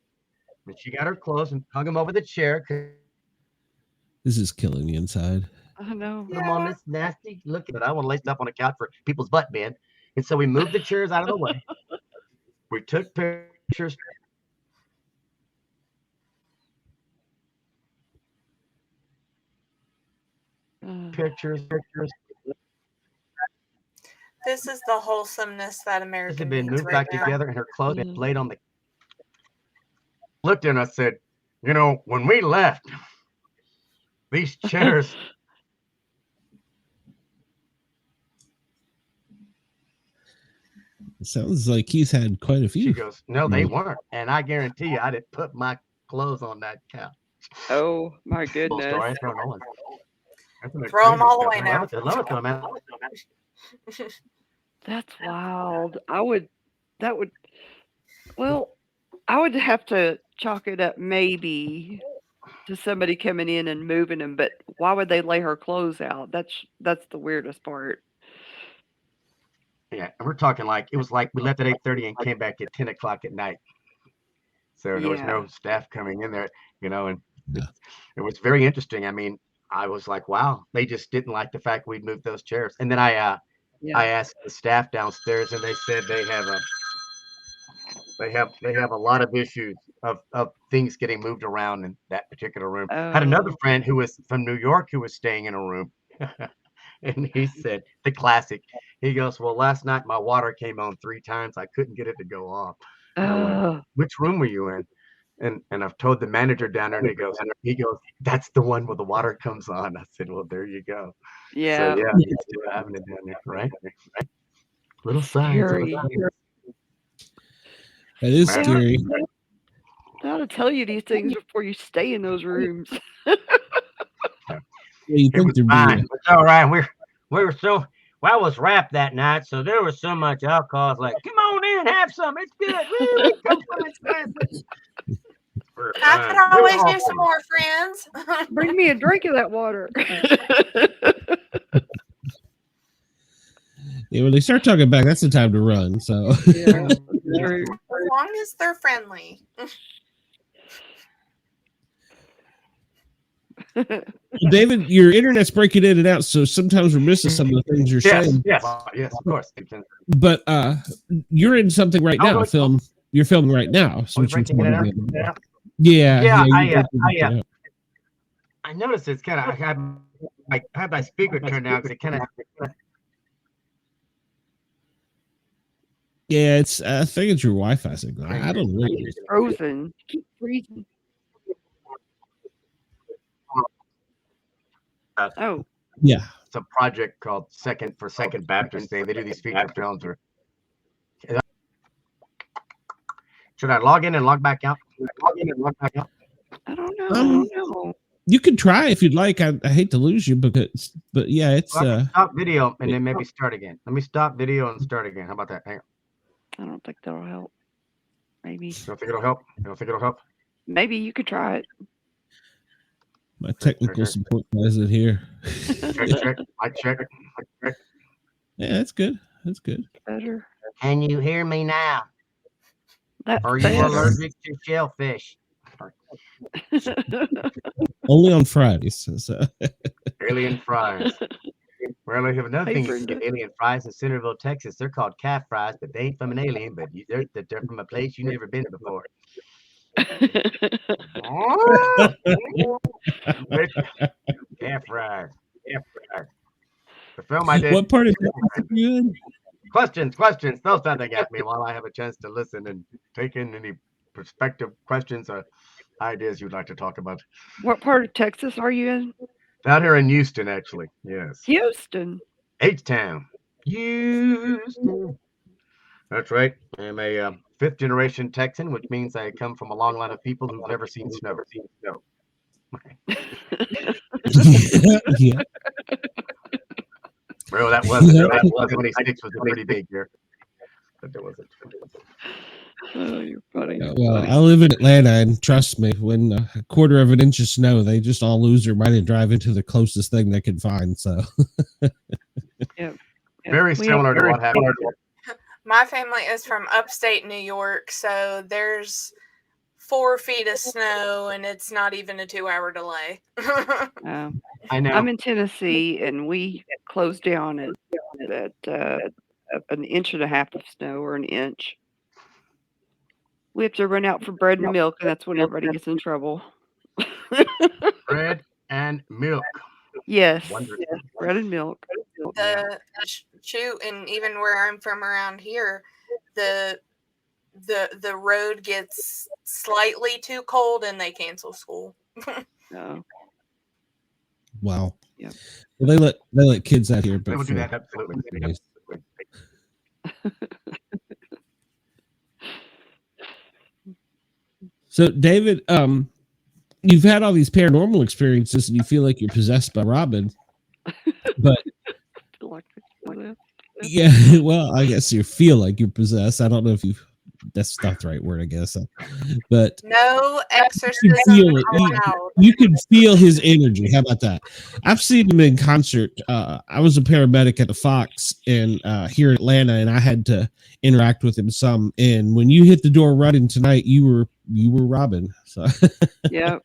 she got her clothes and hung them over the chair.
This is killing me inside.
I know.
Put them on this nasty look at it. I want to lay stuff on a couch for people's butt bend. And so we moved the chairs out of the way. We took pictures. Pictures.
This is the wholesomeness that America
Had been
needs
moved
right
back
now.
together, and her clothes had laid on the. Looked at her and I said, "You know, when we left, these chairs."
It sounds like he's had quite a few.
She goes, "No, they weren't," and I guarantee you, I didn't put my clothes on that couch.
Oh my goodness.
Throw them all away now.
I love it though, man.
That's wild. I would have to chalk it up maybe to somebody coming in and moving them, but why would they lay her clothes out? That's the weirdest part.
Yeah, and we're talking like it was like we left at 8:30 and came back at 10 o'clock at night. So there was no staff coming in there, you know, and it was very interesting. I mean, I was like, wow, they just didn't like the fact we'd moved those chairs. And then I asked the staff downstairs, and they said they have a lot of issues of things getting moved around in that particular room. Had another friend who was from New York who was staying in a room. And he said the classic. He goes, "Well, last night my water came on 3 times. I couldn't get it to go off." I went, "Which room were you in?" And I've told the manager down there, and he goes, that's the one where the water comes on. I said, well, there you go.
Yeah.
So, yeah, he's still having it down there, right? Little science.
That is scary.
I ought to tell you these things before you stay in those rooms.
You
it was fine. It's all right. We were so. Well, I was wrapped that night, so there was so much alcohol. I was like, come on in, have some. It's good. Woo, come on, it's good.
I could always use some more, friends.
Bring me a drink of that water.
Yeah, when they start talking back, that's the time to run. So,
yeah,
as long as they're friendly.
David, your internet's breaking in and out, so sometimes we're missing some of the things you're saying.
Yes, of course.
But you're in something right now. You're filming right now. So
I noticed it's kind of. I have my speaker turned down because it kind of.
Yeah, it's. I think it's your Wi-Fi signal. I don't know.
It's frozen. Keep freezing. Oh.
Yeah.
It's a project called Second Baptist Day. They do these feature films. Should I log in and log back out?
I don't know.
You can try if you'd like. I hate to lose you but yeah, it's
stop video and then maybe start again. Let me stop video and start again. How about that? Hang on.
I don't think that'll help. Maybe.
You don't think it'll help? You don't think it'll help?
Maybe you could try it.
My technical support guys in here.
Check.
Yeah, that's good. That's good.
Better.
Can you hear me now? Are you allergic to shellfish?
Only on Fridays. So.
Alien fries. Well, I have another thing. Alien fries in Centerville, Texas. They're called calf fries, but they ain't from an alien. But they're from a place you've never been before. Calf fries. The film I did.
What part of Texas are you in?
Questions. Throw something at me while I have a chance to listen and take in any perspective questions or ideas you'd like to talk about.
What part of Texas are you in?
Down here in Houston, actually. Yes.
Houston.
H-Town. Houston. That's right. I'm a fifth generation Texan, which means I come from a long line of people who've never seen snow. Okay.
Yeah.
Bro, that was 26 was a pretty big year. But there wasn't.
Oh, you're funny.
Well, I live in Atlanta, and trust me, when a quarter of an inch of snow, they just all lose their mind and drive into the closest thing they can find. So,
yeah.
Very similar to what happened here.
My family is from upstate New York, so there's 4 feet of snow, and it's not even a 2-hour delay.
I know.
I'm in Tennessee, and we closed down at an inch and a half of snow, or an inch. We have to run out for bread and milk, and that's when everybody gets in trouble.
Bread and milk.
Yes, bread and milk.
And even where I'm from around here, the road gets slightly too cold and they cancel school.
Oh.
Wow.
Yeah.
Well, they let kids out here, but
they would do that absolutely.
So, David, you've had all these paranormal experiences, and you feel like you're possessed by Robin, but yeah, well, I guess you feel like you're possessed. I don't know if that's not the right word, I guess, but
no exorcism allowed.
You can feel his energy. How about that? I've seen him in concert. I was a paramedic at the Fox in here in Atlanta, and I had to interact with him some. And when you hit the door running tonight, you were Robin. So
yeah.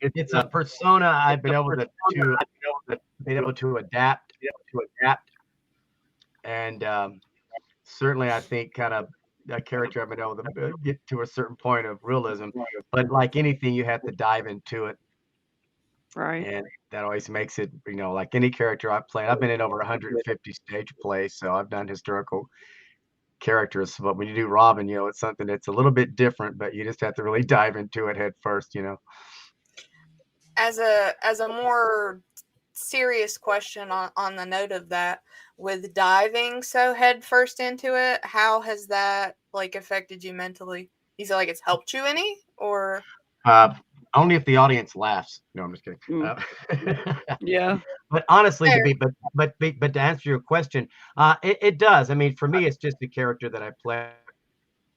It's a persona I've been able to adapt, and certainly I think kind of a character I've been able to get to a certain point of realism. But like anything, you have to dive into it,
right?
And that always makes it, like any character I've played. I've been in over 150 stage plays, so I've done historical characters. But when you do Robin, it's something that's a little bit different, but you just have to really dive into it head first,
As a more serious question on the note of that, with diving so head first into it, how has that like affected you mentally? You feel like it's helped you any, or
only if the audience laughs? No, I'm just kidding.
Yeah.
But honestly, but to answer your question, it does. I mean, for me, it's just the character that I play.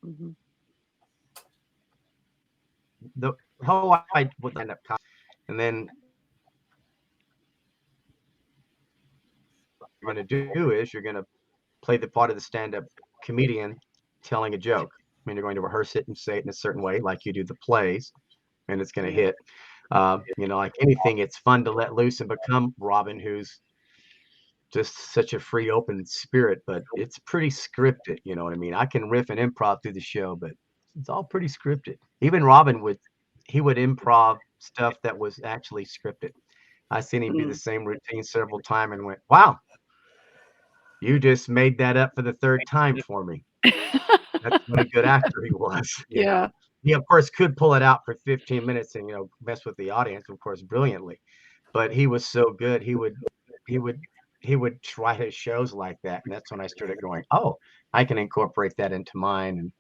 Mm-hmm.
The how I would end up, and then what you're going to do is you're going to play the part of the stand-up comedian telling a joke. I mean, you're going to rehearse it and say it in a certain way, like you do the plays, and it's going to hit. Like anything, it's fun to let loose and become Robin, who's just such a free, open spirit, but it's pretty scripted. You know what I mean? I can riff and improv through the show, but it's all pretty scripted. Even Robin would improv stuff that was actually scripted. I seen him do the same routine several times and went, wow, you just made that up for the third time for me. That's what a good actor he was.
Yeah.
He, of course, could pull it out for 15 minutes and, mess with the audience, of course, brilliantly. But he was so good. He would try his shows like that. And that's when I started going, oh, I can incorporate that into mine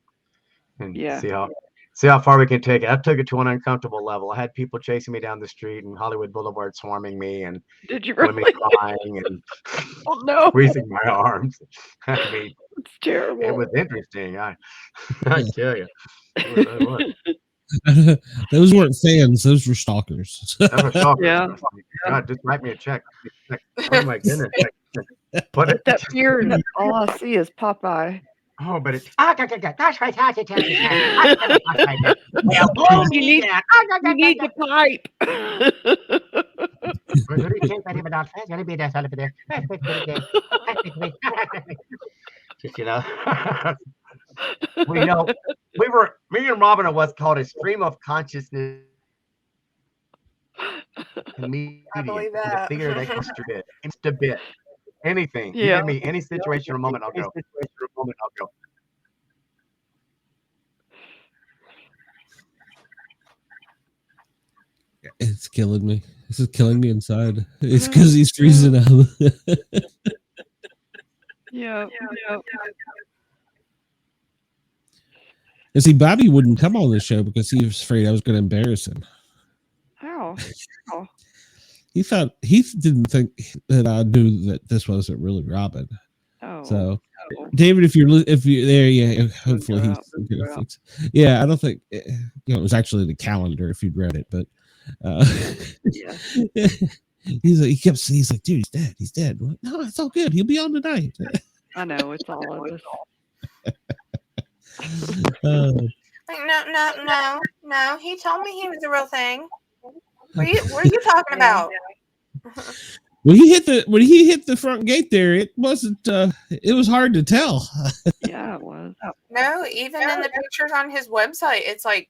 and see how far we can take it. I took it to an uncomfortable level. I had people chasing me down the street and Hollywood Boulevard swarming me, and
did you really?
Women crying and squeezing my arms. I mean,
it's terrible.
It was interesting. I tell you.
Those weren't fans. Those were stalkers.
Yeah.
God, just write me a check. Oh my goodness.
But that fear, all I see is Popeye.
Oh, but it's
you need the pipe.
me and Robin are what's called a stream of consciousness comedian.
I believe that.
The bigger the extra bit. Anything.
Yeah.
You give me any situation or moment, I'll go.
It's killing me. This is killing me inside. It's because he's freezing out.
Yeah.
And see, Bobby wouldn't come on the show because he was afraid I was going to embarrass him.
How?
He didn't think that I knew that this wasn't really Robin.
Oh.
So, David, if you're there, yeah, hopefully he's gonna fix. Yeah, I don't think it was actually the calendar if you'd read it, but he's like, dude, he's dead. Like, no, it's all good. He'll be on tonight.
I know it's all of us.
No. He told me he was the real thing. What are you talking about?
When he hit the front gate there, it wasn't. It was hard to tell.
Yeah, it was.
No, even in the pictures on his website, it's like,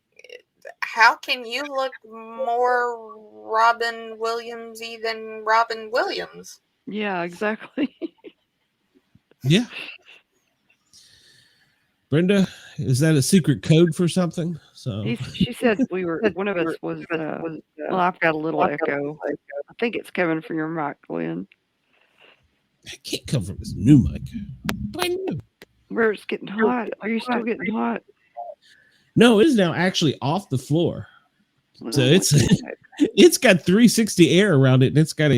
how can you look more Robin Williams-y than Robin Williams?
Yeah, exactly.
Yeah. Brenda, is that a secret code for something? So
she said one of us was. Well, I've got a little echo. I think it's coming from your mic, Glenn.
It can't come from his new mic.
Where it's getting hot. Are you still getting hot?
No, it is now actually off the floor. So it's got 360 air around it, and it's got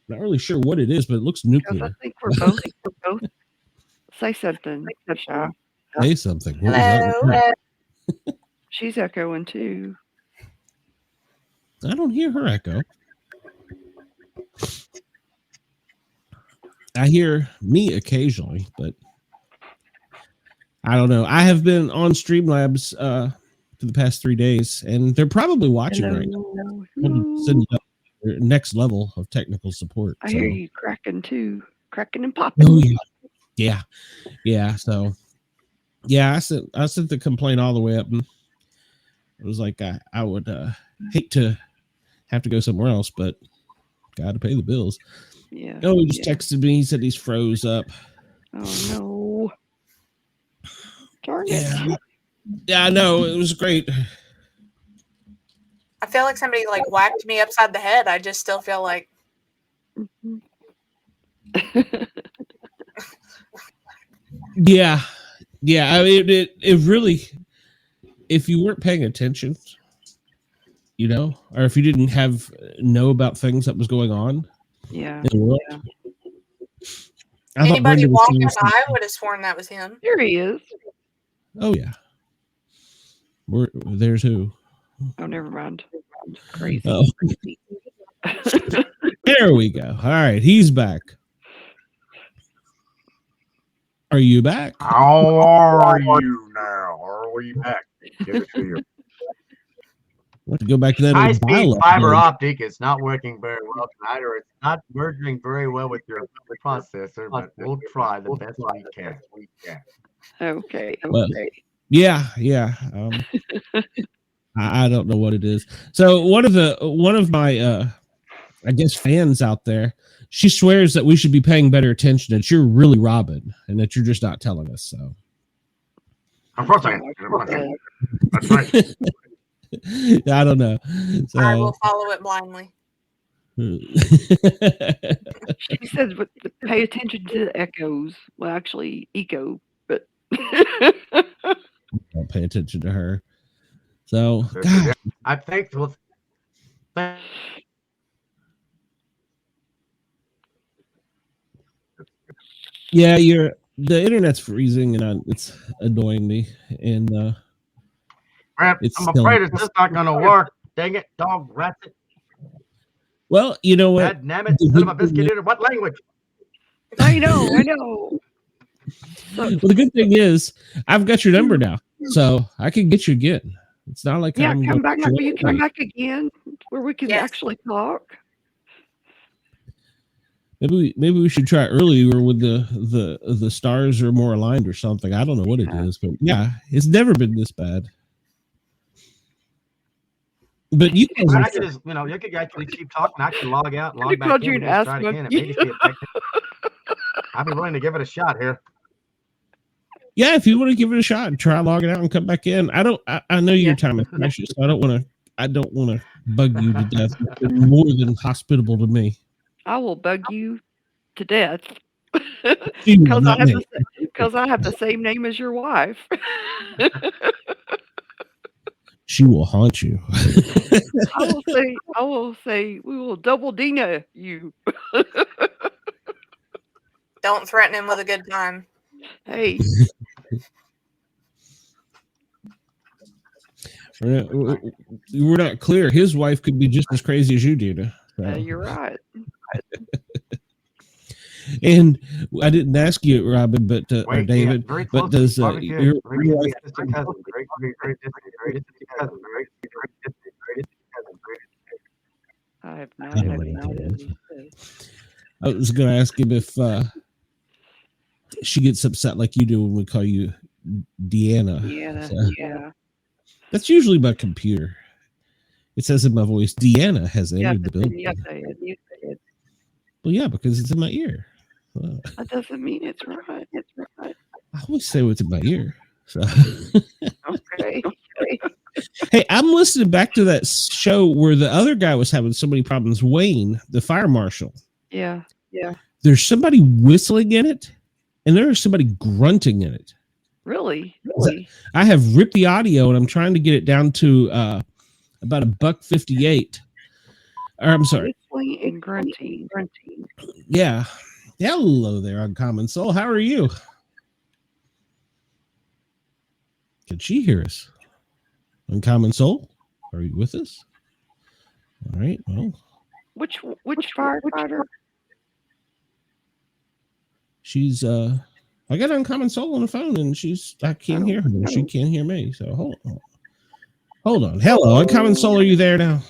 not really sure what it is, but it looks nuclear.
I think we're both. Say something.
Say something.
Hello.
She's echoing too.
I don't hear her echo. I hear me occasionally, but I don't know. I have been on Streamlabs for the past 3 days, and they're probably watching right now. Sending up their next level of technical support.
I hear you cracking too, cracking and popping.
Oh yeah. So yeah, I sent the complaint all the way up, and it was like I would hate to have to go somewhere else, but got to pay the bills.
Yeah.
Oh, he just texted me. He said he's froze up.
Oh no. Darn it.
Yeah, I know. It was great.
I feel like somebody like whacked me upside the head. I just still feel like.
Yeah. I mean, it really, if you weren't paying attention, you know, or if you didn't know about things that was going on
Yeah.
in the world.
Yeah.
Anybody walking by, I would have sworn that was him.
Here he is.
Oh, yeah. There's who?
Oh, never mind. Crazy.
Oh. There we go. All right, he's back. Are you back?
How are you now? Are we back? Give it to you.
Want to go back to that
high-speed fiber optic is not working very well tonight, or it's not merging very well with your processor, but we'll try the best we can.
Okay.
Well, yeah. I don't know what it is. So one of my I guess fans out there, she swears that we should be paying better attention, that you're really Robin and that you're just not telling us so.
Of course I am. That's right.
I don't know. So,
I will follow it blindly.
She says, pay attention to the echoes. Well, actually, echo, but
don't pay attention to her. So, God.
I think
yeah, the internet's freezing and it's annoying me. And
I'm afraid it's just not going to work. Dang it, dog, rat it.
Well, you know what?
Damn it, son of a biscuit eater. What language?
I know.
Well, the good thing is, I've got your number now, so I can get you again. It's not like
come back. Will you come back again where we can actually talk?
Maybe we should try earlier with the stars are more aligned or something. I don't know what it is, but yeah, it's never been this bad. But you guys,
I could just, you could actually keep talking. I can log out, log back in, and try it again. I'd be willing to give it a shot here.
Yeah, if you want to give it a shot and try logging out and come back in. I know your time is precious. So I don't want to bug you to death. You're more than hospitable to me.
I will bug you to death because I have the same name as your wife.
She will haunt you.
I will say we will double Dina you.
Don't threaten him with a good time.
Hey.
We're not clear. His wife could be just as crazy as you, Dina. So.
You're right.
And I didn't ask you, Robin, but or David, but does your wife?
I have no idea.
I was going to ask him if she gets upset like you do when we call you Deanna.
Deanna,
so,
yeah.
That's usually my computer. It says in my voice, Deanna has entered the building.
Yes, I did.
Well, yeah, because it's in my ear.
That doesn't mean it's right. It's right.
I always say what's in my ear. So.
Okay.
Hey, I'm listening back to that show where the other guy was having so many problems. Wayne, the fire marshal.
Yeah.
There's somebody whistling in it, and there's somebody grunting in it.
Really?
I have ripped the audio, and I'm trying to get it down to about $1.58. Or I'm sorry.
Whistling and grunting.
Yeah. Hello there, Uncommon Soul. How are you? Can she hear us? Uncommon Soul, are you with us? All right. Well,
which firefighter?
She's I got Uncommon Soul on the phone, and I can't hear her. She can't hear me. So hold on. Hello, Uncommon Soul. Are you there now?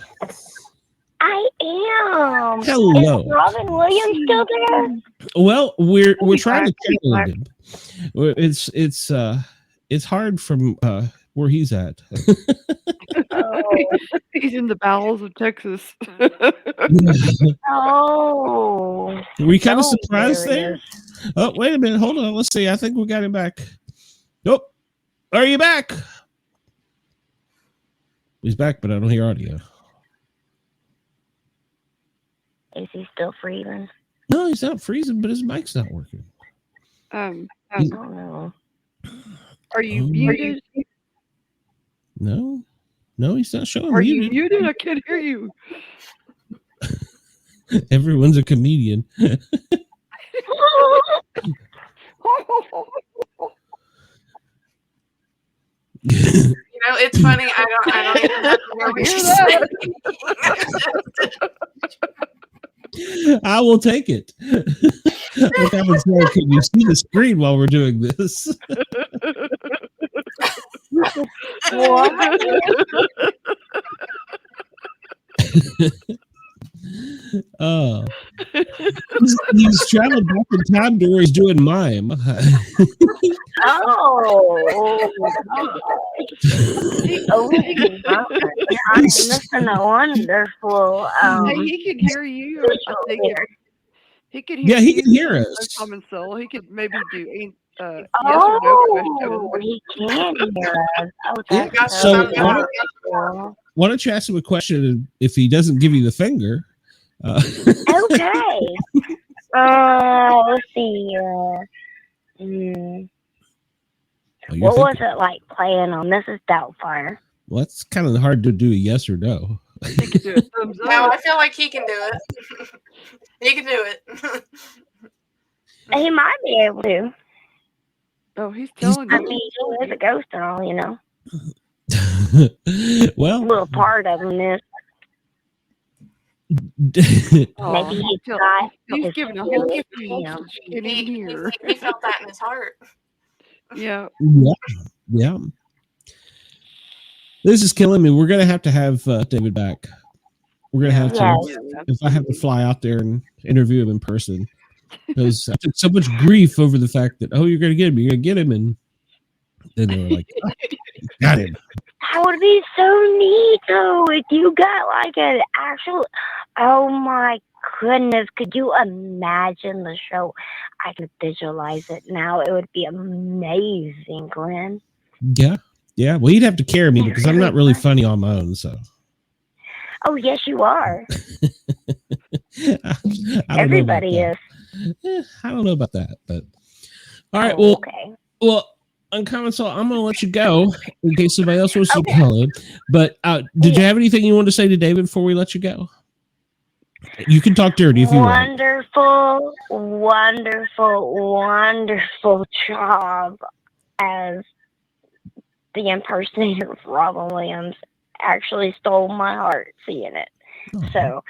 I am.
Hello.
Is Robin Williams still there?
Well, we're trying to check him. It's hard from where he's at.
He's in the bowels of Texas.
Oh.
Were you kind of surprised there? Oh, wait a minute. Hold on. Let's see. I think we got him back. Nope. Are you back? He's back, but I don't hear audio.
Is he still freezing?
No, he's not freezing, but his mic's not working.
I don't know.
Are you muted?
No, he's not showing.
Are you muted? I can't hear you.
Everyone's a comedian.
It's funny. I don't even have to know what you're saying.
I will take it. Like I was saying, can you see the screen while we're doing this?
What?
Oh, he's traveled back in time to where he's doing mime.
Oh, I'm missing a wonderful.
Hey, he can hear you. I think he can hear.
Yeah, he can hear us.
Common soul. He could maybe do yes or no
Oh,
question.
he can hear us. Oh,
Yeah,
that's
so
wonderful.
why don't you ask him a question? If he doesn't give you the finger,
Okay. Let's see. What was it like playing on Mrs. Doubtfire?
Well, that's kind of hard to do a yes or no.
He could do a thumbs
No,
up.
I feel like he can do it. He can do it.
He might be able to.
Oh, he's telling
I
you.
mean, he is a ghost and all, you know.
Well,
A little part of him is.
Oh,
Maybe he's got.
he's giving a whole speech.
Yeah.
Get in here.
He felt that in his heart.
Yeah.
yeah. This is killing me. We're gonna have David back. We're gonna have to. If I have to fly out there and interview him in person, because I took so much grief over the fact that you're gonna get him, and then they were like, got him.
That would be so neat, though, if you got like an actual. Oh my goodness! Could you imagine the show? I can visualize it now. It would be amazing, Glenn.
Yeah. Well, you'd have to carry me because I'm not really funny on my own. So.
Oh yes, you are.
Everybody
is.
I don't know about that, but all right.
Okay.
Well, Uncommon Soul, I'm going to let you go in case somebody else wants to call in. But did you have anything you want to say to David before we let you go? You can talk dirty if you want.
Wonderful job as the impersonator of Robin Williams. Actually stole my heart seeing it. Uh-huh. So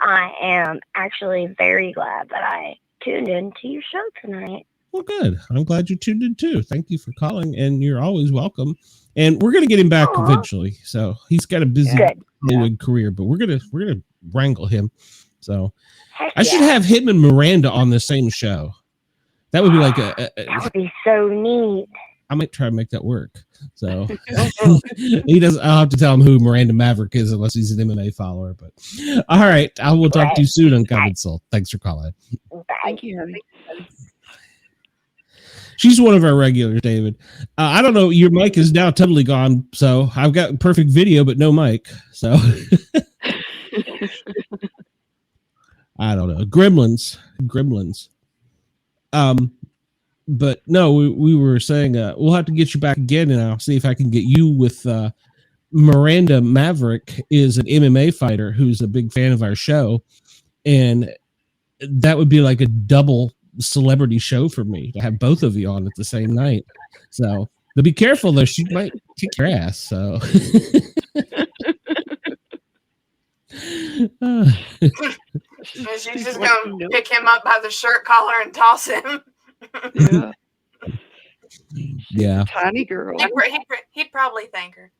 I am actually very glad that I tuned into your show tonight.
Well, good. I'm glad you tuned in too. Thank you for calling, and you're always welcome. And we're gonna get him back eventually. So he's got a busy Hollywood career, but we're gonna wrangle him. So I should have him and Miranda on the same show. That would be like that
would be so neat.
I might try to make that work. So he does. I'll have to tell him who Miranda Maverick is unless he's an MMA follower. But all right, I will talk to you soon, Uncommon Soul. Thanks for calling.
Thank you, honey.
She's one of our regulars, David. I don't know. Your mic is now totally gone, so I've got perfect video but no mic. So I don't know. Gremlins. But no, we were saying we'll have to get you back again, and I'll see if I can get you with Miranda Maverick is an MMA fighter who's a big fan of our show, and that would be like a double celebrity show for me to have both of you on at the same night. So but be careful though, she might kick your ass. So
she's just gonna pick him up by the shirt collar and toss him.
Yeah.
Tiny girl.
He'd probably thank her.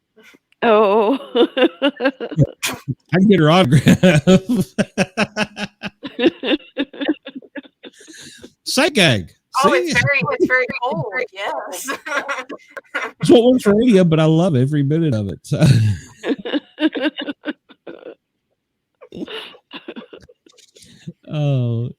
Oh.
I can get her autograph. Sight gag.
Oh, it's very cold. Yes.
It's what works for radio, but I love every minute of it. So. Oh,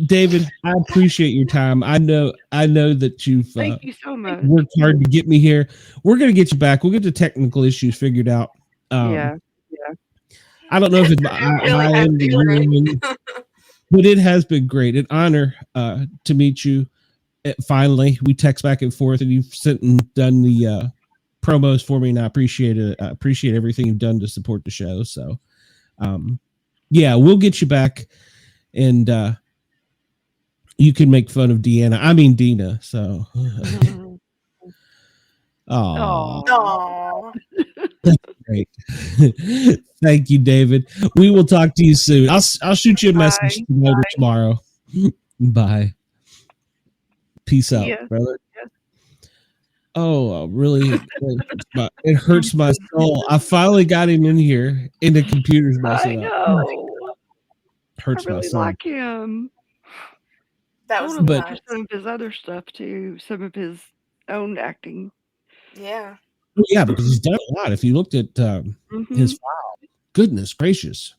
David, I appreciate your time. I know that you've
thank you so much.
worked hard to get me here. We're gonna get you back. We'll get the technical issues figured out.
Yeah.
I don't know if it's my end, but it has been great. An honor to meet you. Finally, we text back and forth, and you've sent and done the promos for me, and I appreciate it. I appreciate everything you've done to support the show. So, yeah, we'll get you back, and you can make fun of Deanna. I mean Dina. So,
Oh,
that's great. Thank you, David. We will talk to you soon. I'll shoot you a message tomorrow. Bye. Peace out, brother. Oh, really? It hurts my soul. I finally got him in here, and the computer's messing up.
I know.
Hurts
I really
my soul.
like him.
that was
But some of his other stuff too. Some of his own acting.
yeah.
Yeah, because he's done a lot. If you looked at his file, goodness gracious.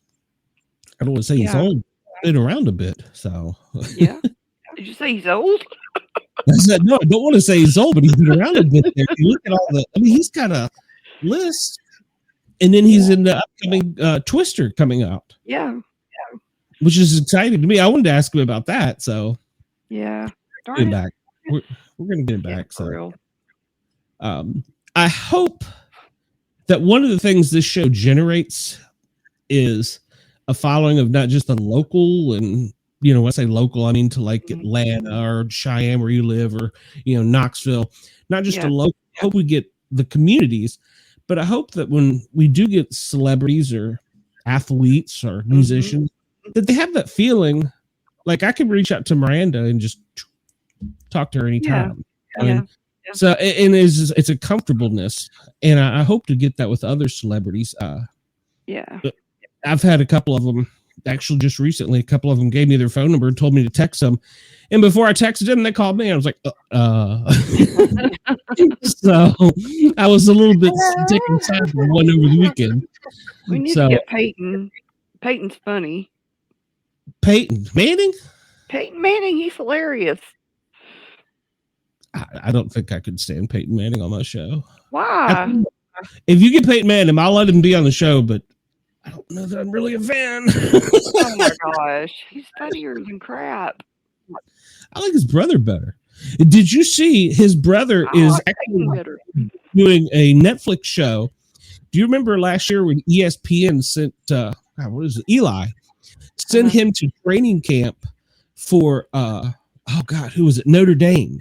I don't want to say he's old, been around a bit. So
yeah. Did you say he's old?
I said, no, I don't want to say he's old, but he's been around a bit there. You look at all he's got a list, and then he's in the upcoming Twister coming out.
Yeah.
Which is exciting to me. I wanted to ask him about that. So
yeah.
Get him back. We're going to get him back.
For real.
I hope that one of the things this show generates is a following of not just the local, and when I say local, I mean to like Atlanta or Cheyenne where you live, or Knoxville, not just a local. I hope we get the communities, but I hope that when we do get celebrities or athletes or musicians, that they have that feeling like I can reach out to Miranda and just talk to her anytime. So, and it's a comfortableness, and I hope to get that with other celebrities. I've had a couple of them, actually just recently, a couple of them gave me their phone number and told me to text them. And before I texted them, they called me. I was like, So I was a little bit sick and sad for one over the weekend.
We need to get Peyton. Peyton's funny.
Peyton Manning?
Peyton Manning, he's hilarious.
I don't think I could stand Peyton Manning on my show.
Why?
If you get Peyton Manning, I'll let him be on the show, but I don't know that I'm really a fan.
Oh my gosh. He's funnier than crap.
I like his brother better. Did you see his brother is actually doing a Netflix show? Do you remember last year when ESPN sent Eli sent him to training camp for who was it? Notre Dame.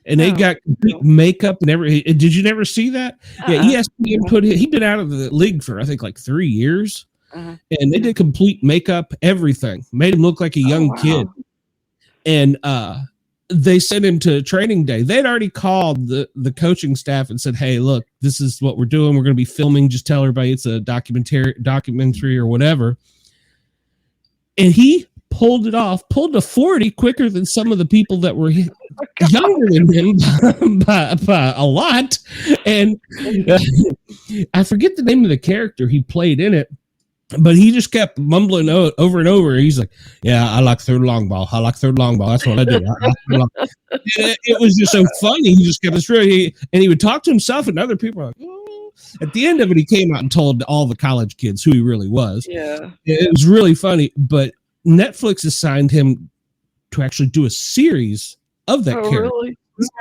And they got complete makeup and everything. Did you never see that? Yeah, ESPN he'd been out of the league for I think like 3 years, and they did complete makeup, everything, made him look like a young kid. And they sent him to training day. They'd already called the coaching staff and said, "Hey, look, this is what we're doing. We're going to be filming. Just tell everybody it's a documentary or whatever." And he pulled it off, pulled a 40 quicker than some of the people that were younger than him by a lot. And I forget the name of the character he played in it, but he just kept mumbling over and over. He's like, "Yeah, I like third long ball. I like third long ball. That's what I do." It was just so funny. He just kept us really, and he would talk to himself, and other people were like, "Oh." At the end of it, he came out and told all the college kids who he really was. Yeah, it was really funny. But Netflix assigned him to actually do a series of that character. Really?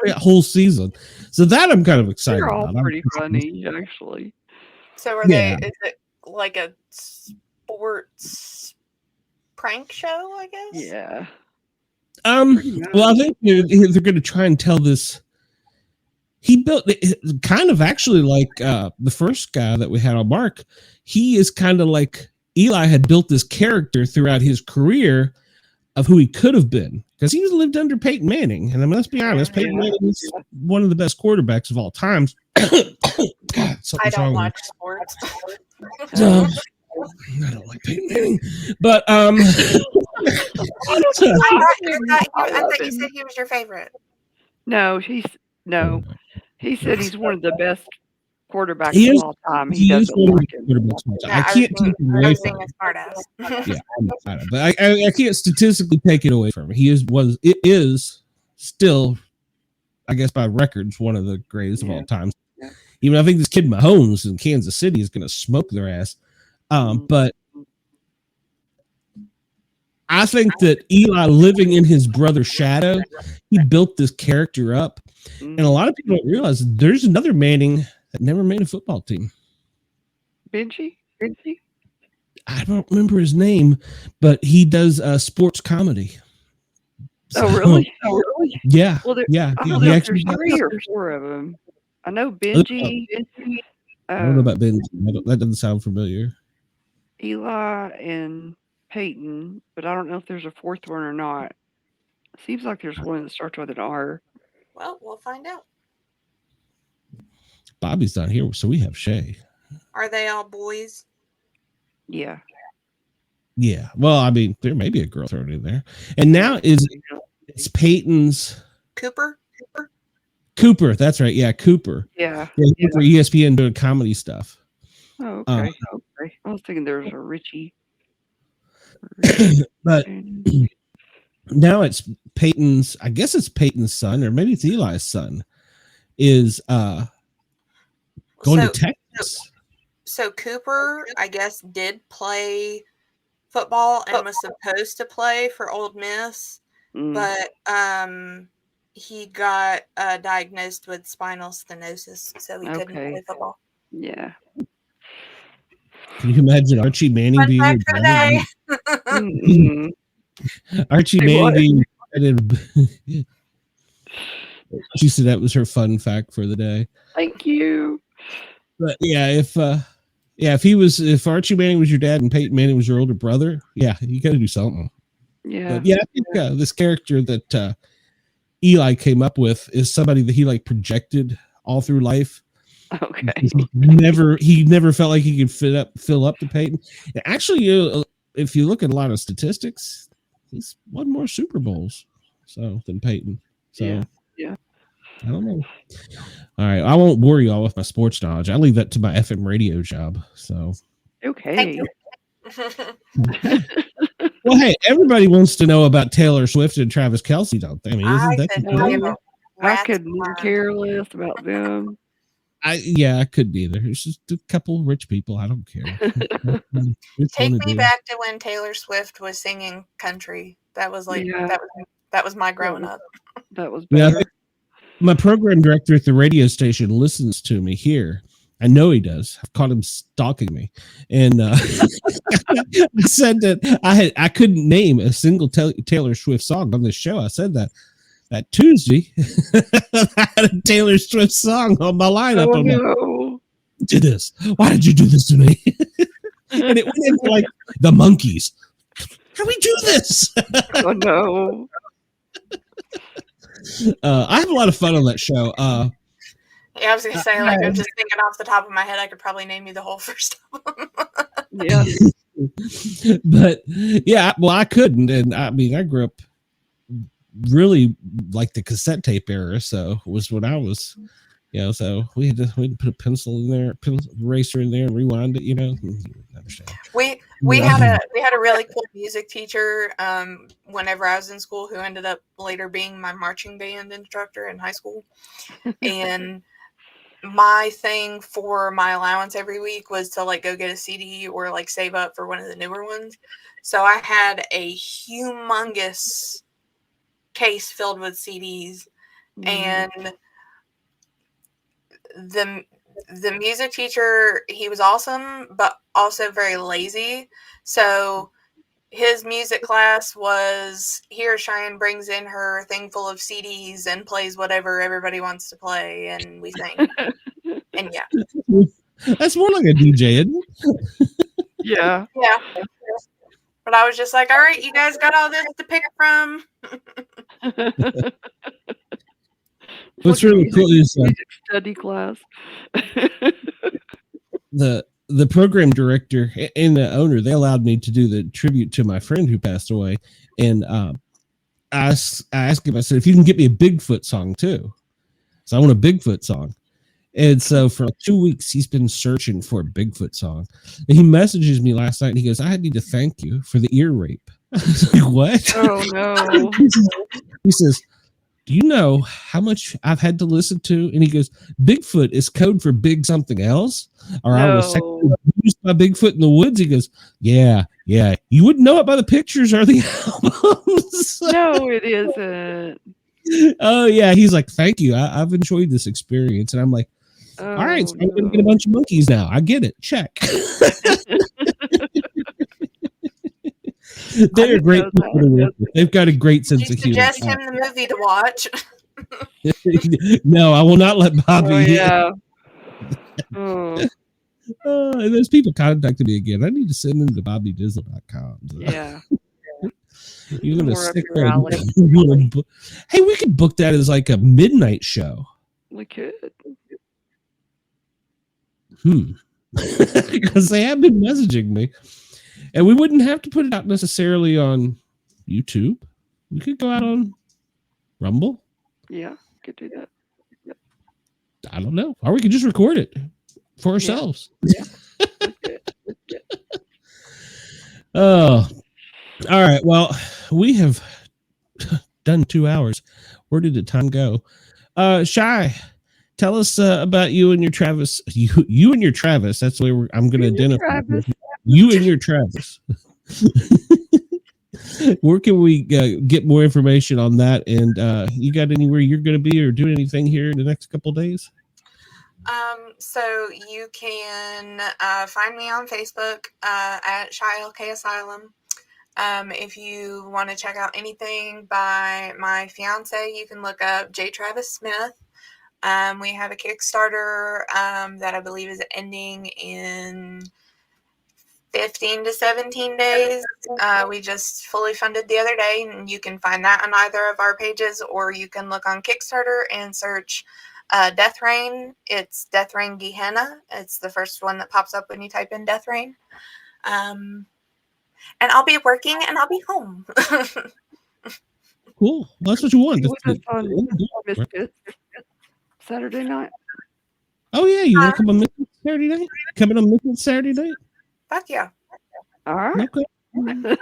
That whole season. So that I'm kind of excited
They're all
about.
Pretty funny, actually.
So are they? Is it like a sports prank show? I guess.
Yeah.
Well, I think they're going to try and tell this. He built it kind of actually like the first guy that we had on Mark. He is kind of like Eli had built this character throughout his career of who he could have been, because he lived under Peyton Manning. And I mean, let's be honest, Peyton Manning is one of the best quarterbacks of all times. God,
I don't watch sports.
I don't like Peyton Manning, but I
thought you said he was your favorite.
No, he said he's one of the best quarterbacks of all time. He doesn't like him.
I can't take it away from him. Yeah, I know, but I can't statistically take it away from him. It is still, I guess by records, one of the greatest of all time.
Yeah.
Even I think this kid Mahomes in Kansas City is going to smoke their ass. But I think that Eli, living in his brother's shadow, he built this character up. And a lot of people don't realize there's another Manning that never made a football team.
Benji?
I don't remember his name, but he does sports comedy.
Oh, really?
Yeah.
Well,
yeah.
I don't know if there's 3 or 4 of them. I know Benji.
I don't know about Benji. That doesn't sound familiar.
Eli and Peyton, but I don't know if there's a 4th one or not. It seems like there's one that starts with an R.
Well, we'll find out.
Bobby's not here, so we have Shay.
Are they all boys?
Yeah.
Yeah. Well, I mean, there may be a girl thrown in there. And now it's Peyton's
Cooper.
That's right. Yeah, Cooper.
Yeah.
For ESPN doing comedy stuff.
Oh, okay. Okay. I was thinking there was a Richie.
But now it's Peyton's, I guess it's Peyton's son, or maybe it's Eli's son, is going to Texas.
So Cooper, I guess, did play football and was supposed to play for Ole Miss, but he got diagnosed with spinal stenosis, so he couldn't play football.
Yeah.
Can you imagine Archie Manning being Archie Manning being She said that was her fun fact for the day.
Thank you.
But yeah, if Archie Manning was your dad and Peyton Manning was your older brother, yeah, you got to do something.
Yeah.
But yeah, I think this character that Eli came up with is somebody that he like projected all through life.
Okay.
He never felt like he could fill up to Peyton. And actually, if you look at a lot of statistics, he's won more Super Bowls than Peyton. So
yeah.
I don't know. All right, I won't bore you all with my sports knowledge. I leave that to my FM radio job. So
okay.
Well, hey, everybody wants to know about Taylor Swift and Travis Kelce, don't they? I mean,
I couldn't care less about them.
I couldn't either. It's just a couple rich people. I don't care.
Take me back to when Taylor Swift was singing country. That was like that was my growing up.
That was better.
Yeah, my program director at the radio station listens to me here. I know he does. I've caught him stalking me, and I said that I couldn't name a single Taylor Swift song on this show. I said that Tuesday I had a Taylor Swift song on my lineup.
Oh, no.
Did this? Why did you do this to me? And it went into like the Monkees. How do we do this?
Oh no.
I have a lot of fun on that show.
Yeah, I was gonna say, like, I'm just thinking off the top of my head, I could probably name you the whole first album.
Yeah.
But yeah, well, I couldn't, and I mean, I grew up really like the cassette tape era, so it was when I was, so we had to put a pencil in there, eraser in there, and rewind it. You understand.
We had a really cool music teacher whenever I was in school, who ended up later being my marching band instructor in high school, and my thing for my allowance every week was to like go get a CD or like save up for one of the newer ones. So I had a humongous case filled with CDs, and the music teacher, he was awesome, but also very lazy. So his music class was, here Cheyenne brings in her thing full of CDs and plays whatever everybody wants to play, and we sing. And yeah.
That's more like a DJ, isn't it?
Yeah.
Yeah. But I was just like, all right, you guys got all this to pick from.
What's really cool is
music study class.
The program director and the owner, they allowed me to do the tribute to my friend who passed away. And I asked him, I said, if you can get me a Bigfoot song too. So I want a Bigfoot song. And so for 2 weeks, he's been searching for a Bigfoot song. And he messages me last night and he goes, I need to thank you for the ear rape. I was like, what?
Oh, no.
He says, do you know how much I've had to listen to? And he goes, Bigfoot is code for big something else? Or I was sexually abused by Bigfoot in the woods? He goes, yeah. You wouldn't know it by the pictures or the albums.
No, it isn't.
Oh, yeah. He's like, thank you. I've enjoyed this experience. And I'm like, all right, so I'm going to get a bunch of monkeys now. I get it. Check. They're great people to work with. They've got a great sense of humor.
Suggest him the movie to watch.
No, I will not let Bobby.
Oh, yeah.
And those people contacted me again. I need to send them to bobbydizzle.com. So.
Yeah.
You're gonna stick Hey, we could book that as like a midnight show.
We could.
Because they have been messaging me. And we wouldn't have to put it out necessarily on YouTube. We could go out on Rumble.
Yeah, could do that. Yep.
I don't know. Or we could just record it for ourselves.
Yeah.
Oh, all right. Well, we have done 2 hours. Where did the time go? Shy, tell us about you and your Travis. You and your Travis. That's the way I'm going to identify you and your Travis. Where can we get more information on that? And you got anywhere you're going to be or doing anything here in the next couple of days?
So you can find me on Facebook at Shy LK Asylum. If you want to check out anything by my fiance, you can look up J. Travis Smith. We have a Kickstarter that I believe is ending in 15 to 17 days. We just fully funded the other day, and you can find that on either of our pages, or you can look on Kickstarter and search Death Rain. It's Death Rain Gehenna. It's the first one that pops up when you type in Death Rain. And I'll be working and I'll be home.
Cool. Well, that's what you want.
Misfit Saturday night.
Oh, yeah. You want to come on Misfit Saturday night? Coming on Misfit Saturday night?
Fuck yeah.
All right.
Okay.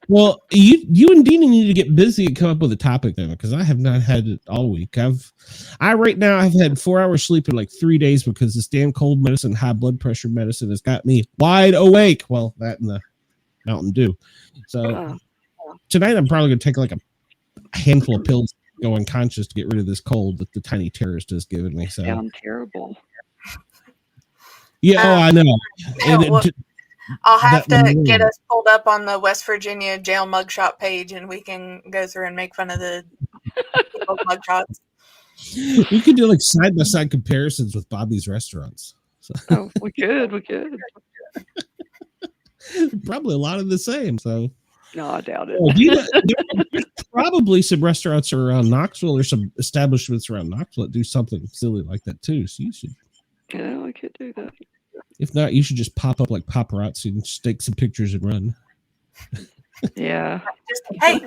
Well, you and Dina need to get busy and come up with a topic then, because I have not had it all week. I've had 4 hours sleep in like 3 days because this damn cold medicine, high blood pressure medicine has got me wide awake. Well, that and the Mountain Dew. So tonight I'm probably going to take like a handful of pills, go unconscious to get rid of this cold that the tiny terrorist has given me. So
sound terrible.
Yeah, I know.
I'll have to get us pulled up on the West Virginia jail mugshot page, and we can go through and make fun of the mugshots.
We could do like side-by-side comparisons with Bobby's restaurants. So.
Oh, we could.
Probably a lot of the same. So
no, I doubt it.
There's probably some restaurants around Knoxville or some establishments around Knoxville that do something silly like that too. So you should.
Yeah, I could do that.
If not, you should just pop up like paparazzi and just take some pictures and run.
Yeah.
Hey.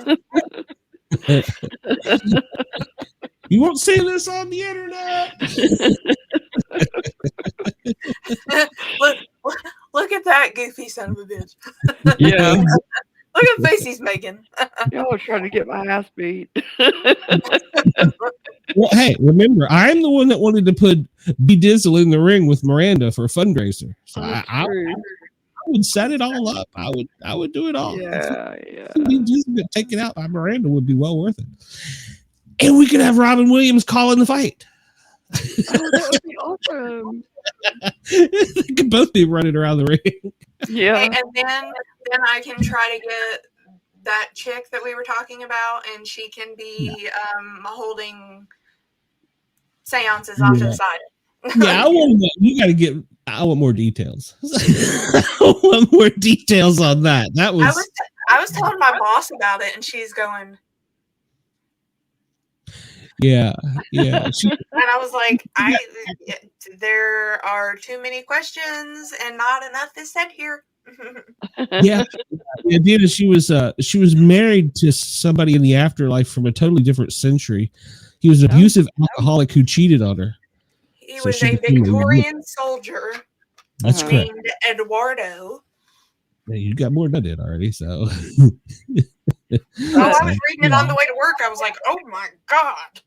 You won't see this on the internet.
Look at that goofy son of a bitch.
Yeah.
Look at the face he's making.
Y'all are trying to get my ass beat.
Well, hey, remember, I'm the one that wanted to put B Dizzle in the ring with Miranda for a fundraiser. So I would set it all up. I would do it all.
Yeah.
Just take it out by Miranda would be well worth it. And we could have Robin Williams call in the fight.
Oh, that would be awesome.
They could both be running around the ring.
Yeah.
And then I can try to get that chick that we were talking about, and she can be holding seances off to the side.
Yeah, I want more details. I want more details on that.
I was telling my boss about it, and she's going,
yeah. And
I was like, there are too many questions and not enough is said here.
Yeah. The idea is she was married to somebody in the afterlife from a totally different century. He was an abusive alcoholic who cheated on her.
He was a Victorian soldier
That's correct.
named Eduardo.
Yeah, you got more than I did already, so.
I was reading it on the way to work. I was like, "Oh my god!"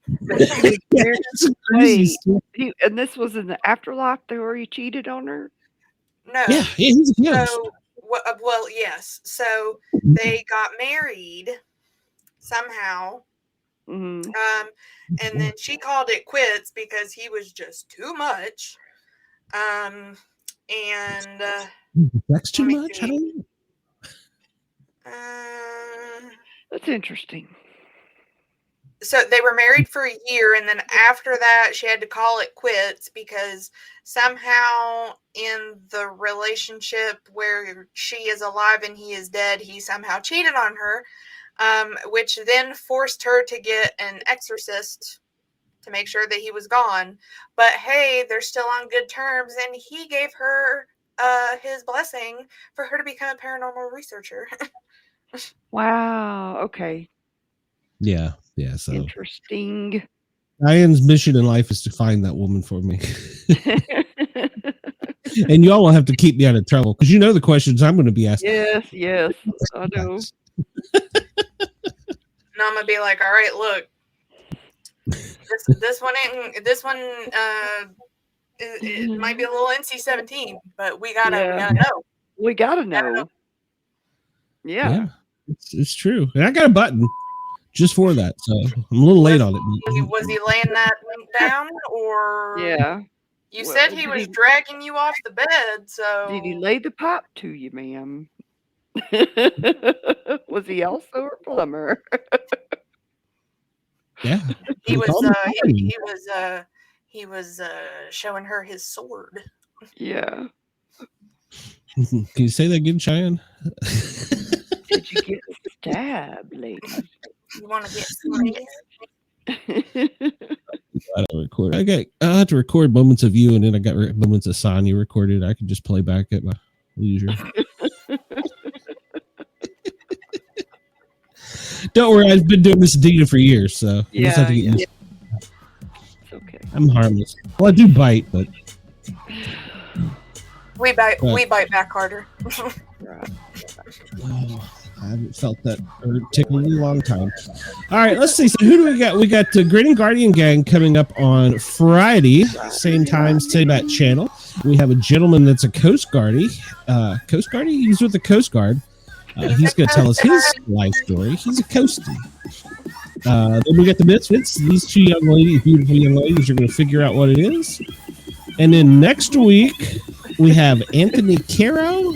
Wait, and this was in the afterlife where he cheated on her.
No.
Yeah, he's a ghost.
So, well, yes. So they got married somehow.
Mm-hmm.
And then she called it quits because he was just too much.
That's too much. I don't know.
That's interesting.
So they were married for a year, and then after that, she had to call it quits because somehow in the relationship where she is alive and he is dead, he somehow cheated on her, which then forced her to get an exorcist to make sure that he was gone. But hey, they're still on good terms, and he gave her his blessing for her to become a paranormal researcher.
Wow. Okay.
Yeah. So
Interesting.
Diane's mission in life is to find that woman for me. And y'all will have to keep me out of trouble because you know the questions I'm going to be asking.
Yes, I know.
And I'm gonna be like, all right, look, this one it might be a little NC-17, but we gotta know.
We gotta know. Yeah.
It's true, and I got a button just for that, so I'm a little late on it.
Was he laying that link down, or You said he was dragging you off the bed, so
did he lay the pipe to you, ma'am? Was he also a plumber?
Yeah,
he was showing her his sword.
Yeah.
Can you say that again, Cheyenne?
Did you get stabbed, lady?
You want to get stabbed?
I have to record moments of you, and then I got moments of Sonya recorded. I can just play back at my leisure. Don't worry, I've been doing this Dita for years, so I just have to get used to it.
It's okay.
I'm harmless. Well, I do bite, but
we bite back harder.
I haven't felt that for a particularly long time. All right, let's see. So who do we got? We got the Grinning Guardian Gang coming up on Friday, same time, same bat channel. We have a gentleman that's a Coast Guardie. He's with the Coast Guard. He's going to tell us his life story. He's a coastie. Then we got the Misfits. These two young ladies, beautiful young ladies, are going to figure out what it is. And then next week, we have Anthony Caro,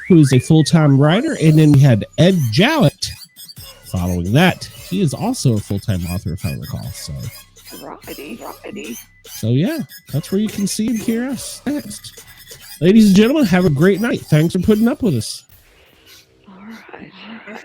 who is a full-time writer, and then we had Ed Jowett following that. He is also a full-time author, if I recall. So,
righty.
So yeah, that's where you can see and hear us next. Ladies and gentlemen, have a great night. Thanks for putting up with us.